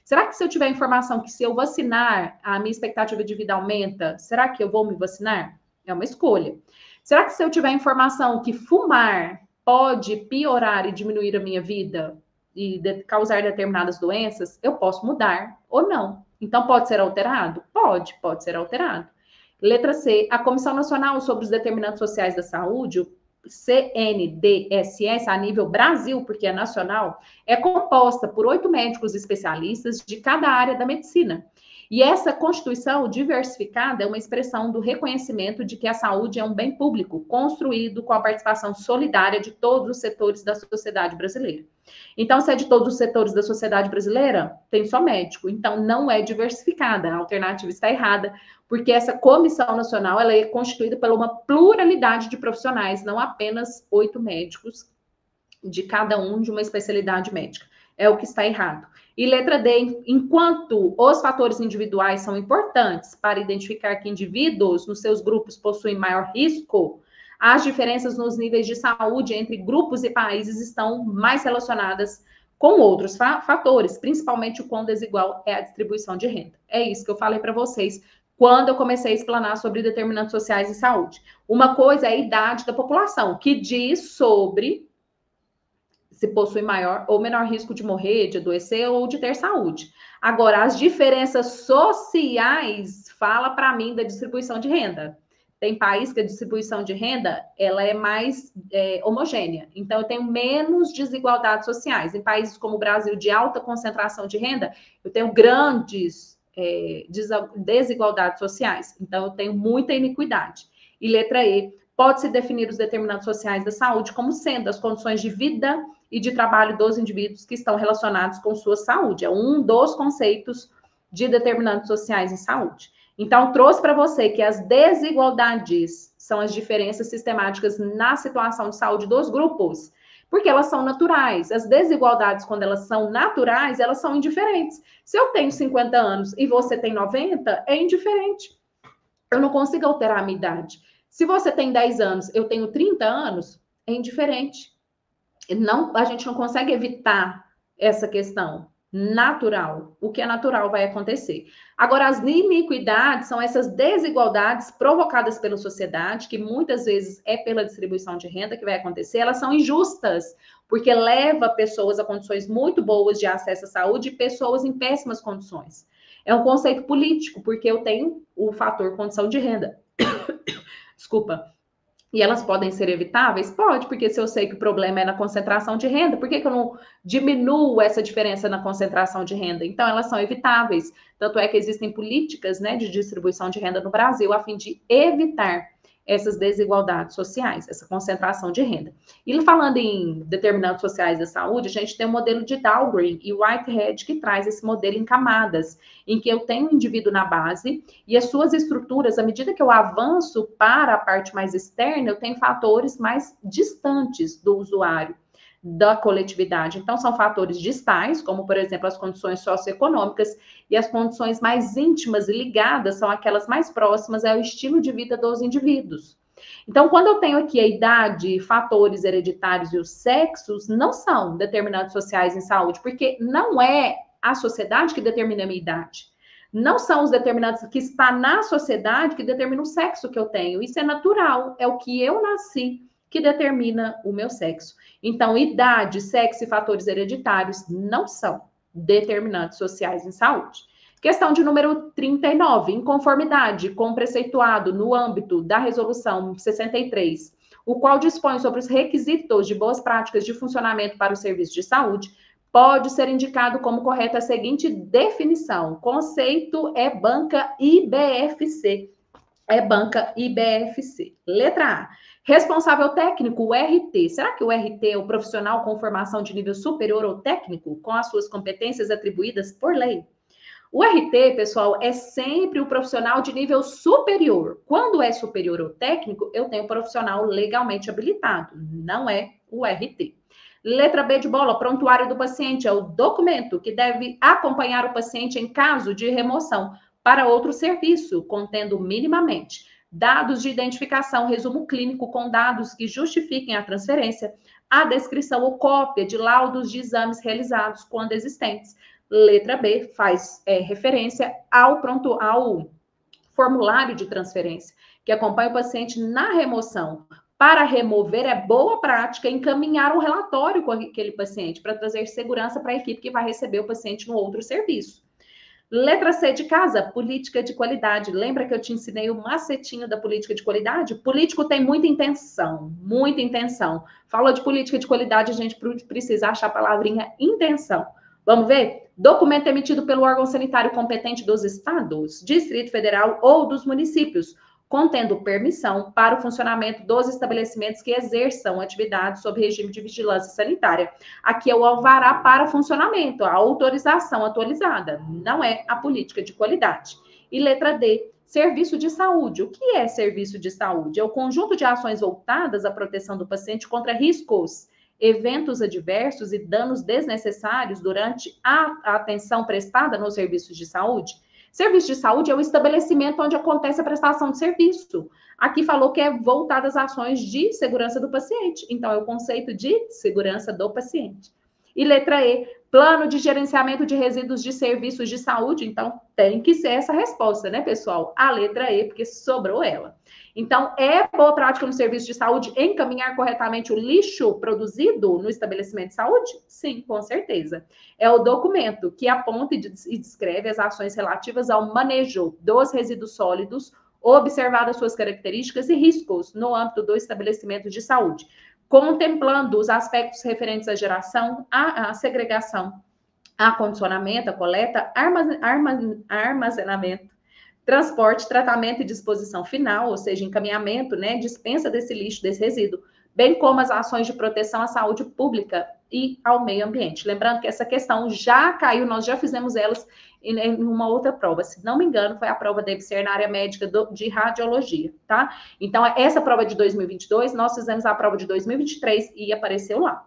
Será que se eu tiver informação que se eu vacinar, a minha expectativa de vida aumenta, será que eu vou me vacinar? É uma escolha. Será que se eu tiver informação que fumar pode piorar e diminuir a minha vida e causar determinadas doenças, eu posso mudar ou não. Então, pode ser alterado? Pode ser alterado. Letra C, a Comissão Nacional sobre os Determinantes Sociais da Saúde, o CNDSS, a nível Brasil, porque é nacional, é composta por 8 médicos especialistas de cada área da medicina. E essa Constituição diversificada é uma expressão do reconhecimento de que a saúde é um bem público, construído com a participação solidária de todos os setores da sociedade brasileira. Então, se é de todos os setores da sociedade brasileira, tem só médico. Então, não é diversificada. A alternativa está errada, porque essa comissão nacional ela é constituída por uma pluralidade de profissionais, não apenas 8 médicos de cada um de uma especialidade médica. É o que está errado. E letra D, enquanto os fatores individuais são importantes para identificar que indivíduos nos seus grupos possuem maior risco, as diferenças nos níveis de saúde entre grupos e países estão mais relacionadas com outros fatores, principalmente o quão desigual é a distribuição de renda. É isso que eu falei para vocês quando eu comecei a explanar sobre determinantes sociais em saúde. Uma coisa é a idade da população, que diz sobre se possui maior ou menor risco de morrer, de adoecer ou de ter saúde. Agora, as diferenças sociais fala para mim da distribuição de renda. Tem país que a distribuição de renda ela é mais homogênea. Então, eu tenho menos desigualdades sociais. Em países como o Brasil, de alta concentração de renda, eu tenho grandes desigualdades sociais. Então, eu tenho muita iniquidade. E letra E, pode-se definir os determinantes sociais da saúde como sendo as condições de vida e de trabalho dos indivíduos que estão relacionados com sua saúde. É um dos conceitos de determinantes sociais em saúde. Então, trouxe para você que as desigualdades são as diferenças sistemáticas na situação de saúde dos grupos, porque elas são naturais. As desigualdades, quando elas são naturais, elas são indiferentes. Se eu tenho 50 anos e você tem 90, é indiferente. Eu não consigo alterar a minha idade. Se você tem 10 anos, eu tenho 30 anos, é indiferente. Não, a gente não consegue evitar essa questão natural. O que é natural vai acontecer. Agora, as iniquidades são essas desigualdades provocadas pela sociedade, que muitas vezes é pela distribuição de renda que vai acontecer. Elas são injustas, porque leva pessoas a condições muito boas de acesso à saúde e pessoas em péssimas condições. É um conceito político, porque eu tenho o fator condição de renda. Desculpa. E elas podem ser evitáveis? Pode, porque se eu sei que o problema é na concentração de renda, por que eu não diminuo essa diferença na concentração de renda? Então, elas são evitáveis. Tanto é que existem políticas, né, de distribuição de renda no Brasil a fim de evitar essas desigualdades sociais, essa concentração de renda. E falando em determinantes sociais da saúde, a gente tem o modelo de Dahlgren e Whitehead que traz esse modelo em camadas, em que eu tenho um indivíduo na base e as suas estruturas, à medida que eu avanço para a parte mais externa, eu tenho fatores mais distantes do usuário, da coletividade. Então, são fatores distais, como, por exemplo, as condições socioeconômicas, e as condições mais íntimas e ligadas são aquelas mais próximas ao estilo de vida dos indivíduos. Então, quando eu tenho aqui a idade, fatores hereditários e os sexos, não são determinantes sociais em saúde, porque não é a sociedade que determina a minha idade. Não são os determinantes que está na sociedade que determinam o sexo que eu tenho. Isso é natural, é o que eu nasci que determina o meu sexo. Então, idade, sexo e fatores hereditários não são determinantes sociais em saúde. Questão de número 39, inconformidade com o preceituado no âmbito da resolução 63, o qual dispõe sobre os requisitos de boas práticas de funcionamento para o serviço de saúde, pode ser indicado como correta a seguinte definição: conceito é banca IBFC. É banca IBFC. Letra A. Responsável técnico, o RT. Será que o RT é o profissional com formação de nível superior ou técnico, com as suas competências atribuídas por lei? O RT, pessoal, é sempre o profissional de nível superior. Quando é superior ou técnico, eu tenho um profissional legalmente habilitado. Não é o RT. Letra B de bola, prontuário do paciente. É o documento que deve acompanhar o paciente em caso de remoção para outro serviço, contendo minimamente dados de identificação, resumo clínico com dados que justifiquem a transferência, a descrição ou cópia de laudos de exames realizados quando existentes. Letra B faz referência ao formulário de transferência, que acompanha o paciente na remoção. Para remover, é boa prática encaminhar um relatório com aquele paciente para trazer segurança para a equipe que vai receber o paciente no outro serviço. Letra C de casa, política de qualidade. Lembra que eu te ensinei o macetinho da política de qualidade? Político tem muita intenção, muita intenção. Falou de política de qualidade, a gente precisa achar a palavrinha intenção. Vamos ver? Documento emitido pelo órgão sanitário competente dos estados, Distrito Federal ou dos municípios, contendo permissão para o funcionamento dos estabelecimentos que exerçam atividades sob regime de vigilância sanitária. Aqui é o alvará para funcionamento, a autorização atualizada, não é a política de qualidade. E letra D, serviço de saúde. O que é serviço de saúde? É o conjunto de ações voltadas à proteção do paciente contra riscos, eventos adversos e danos desnecessários durante a atenção prestada nos serviços de saúde. Serviço de saúde é o estabelecimento onde acontece a prestação de serviço. Aqui falou que é voltado às ações de segurança do paciente. Então, é o conceito de segurança do paciente. E letra E, plano de gerenciamento de resíduos de serviços de saúde. Então, tem que ser essa resposta, né, pessoal? A letra E, porque sobrou ela. Então, é boa prática no serviço de saúde encaminhar corretamente o lixo produzido no estabelecimento de saúde? Sim, com certeza. É o documento que aponta e descreve as ações relativas ao manejo dos resíduos sólidos, observadas suas características e riscos no âmbito do estabelecimento de saúde, contemplando os aspectos referentes à geração, à segregação, a condicionamento, a coleta, armazenamento, transporte, tratamento e disposição final, ou seja, encaminhamento, né, dispensa desse lixo, desse resíduo, bem como as ações de proteção à saúde pública e ao meio ambiente. Lembrando que essa questão já caiu, nós já fizemos elas em uma outra prova, se não me engano, foi a prova deve ser na área médica de radiologia, tá? Então, essa prova de 2022, nós fizemos a prova de 2023 e apareceu lá.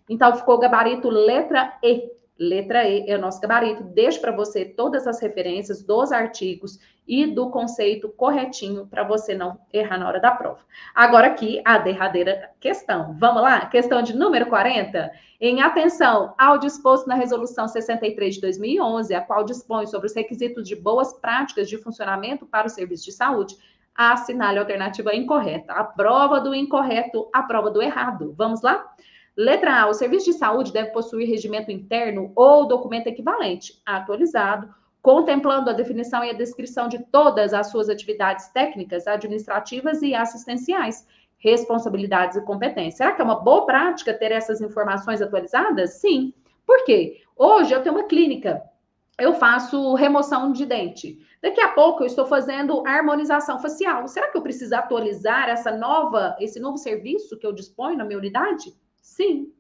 Então, ficou o gabarito letra E. Letra E é o nosso gabarito. Deixo para você todas as referências dos artigos e do conceito corretinho para você não errar na hora da prova. Agora aqui, a derradeira questão. Vamos lá? Questão de número 40. Em atenção ao disposto na Resolução 63 de 2011, a qual dispõe sobre os requisitos de boas práticas de funcionamento para o serviço de saúde, assinale a alternativa incorreta. A prova do incorreto, a prova do errado. Vamos lá? Letra A, o serviço de saúde deve possuir regimento interno ou documento equivalente, atualizado, contemplando a definição e a descrição de todas as suas atividades técnicas, administrativas e assistenciais, responsabilidades e competências. Será que é uma boa prática ter essas informações atualizadas? Sim. Por quê? Hoje eu tenho uma clínica, eu faço remoção de dente. Daqui a pouco eu estou fazendo harmonização facial. Será que eu preciso atualizar esse novo serviço que eu disponho na minha unidade? Sim.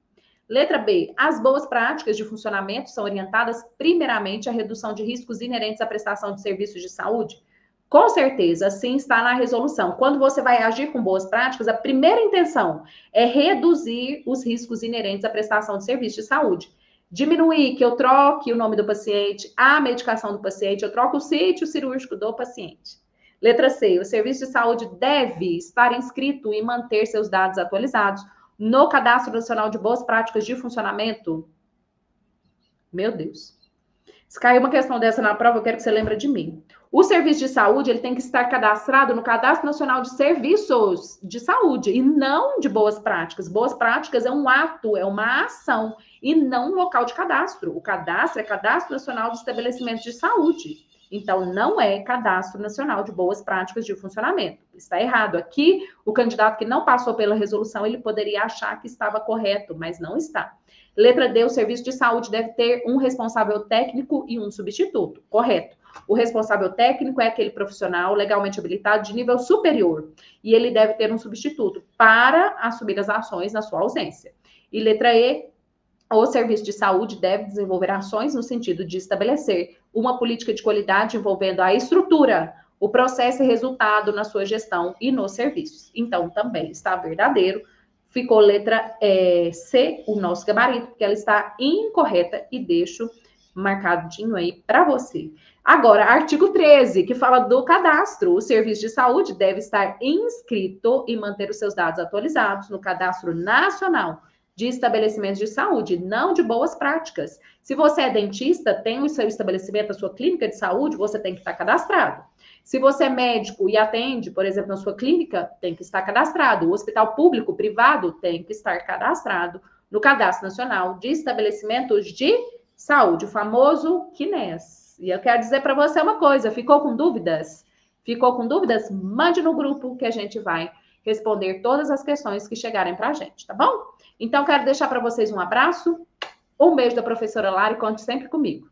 Letra B. As boas práticas de funcionamento são orientadas primeiramente à redução de riscos inerentes à prestação de serviços de saúde? Com certeza, assim está na resolução. Quando você vai agir com boas práticas, a primeira intenção é reduzir os riscos inerentes à prestação de serviços de saúde. Diminuir que eu troque o nome do paciente, a medicação do paciente, eu troco o sítio cirúrgico do paciente. Letra C. O serviço de saúde deve estar inscrito e manter seus dados atualizados no Cadastro Nacional de Boas Práticas de Funcionamento. Meu Deus. Se cair uma questão dessa na prova, eu quero que você lembre de mim. O serviço de saúde, ele tem que estar cadastrado no Cadastro Nacional de Serviços de Saúde e não de boas práticas. Boas práticas é um ato, é uma ação e não um local de cadastro. O cadastro é Cadastro Nacional de Estabelecimentos de Saúde. Então, não é Cadastro Nacional de Boas Práticas de Funcionamento. Está errado. Aqui, o candidato que não passou pela resolução, ele poderia achar que estava correto, mas não está. Letra D, o serviço de saúde deve ter um responsável técnico e um substituto. Correto. O responsável técnico é aquele profissional legalmente habilitado de nível superior. E ele deve ter um substituto para assumir as ações na sua ausência. E letra E, o serviço de saúde deve desenvolver ações no sentido de estabelecer uma política de qualidade envolvendo a estrutura, o processo e resultado na sua gestão e nos serviços. Então, também está verdadeiro. Ficou letra C, o nosso gabarito, porque ela está incorreta e deixo marcadinho aí para você. Agora, artigo 13, que fala do cadastro. O serviço de saúde deve estar inscrito e manter os seus dados atualizados no Cadastro Nacional de Estabelecimentos de Saúde, não de boas práticas. Se você é dentista, tem o seu estabelecimento, a sua clínica de saúde, você tem que estar cadastrado. Se você é médico e atende, por exemplo, na sua clínica, tem que estar cadastrado. O hospital público, privado, tem que estar cadastrado no Cadastro Nacional de Estabelecimentos de Saúde, o famoso CNES. E eu quero dizer para você uma coisa, ficou com dúvidas? Ficou com dúvidas? Mande no grupo que a gente vai responder todas as questões que chegarem para a gente, tá bom? Então, quero deixar para vocês um abraço, um beijo da professora Lara e conte sempre comigo.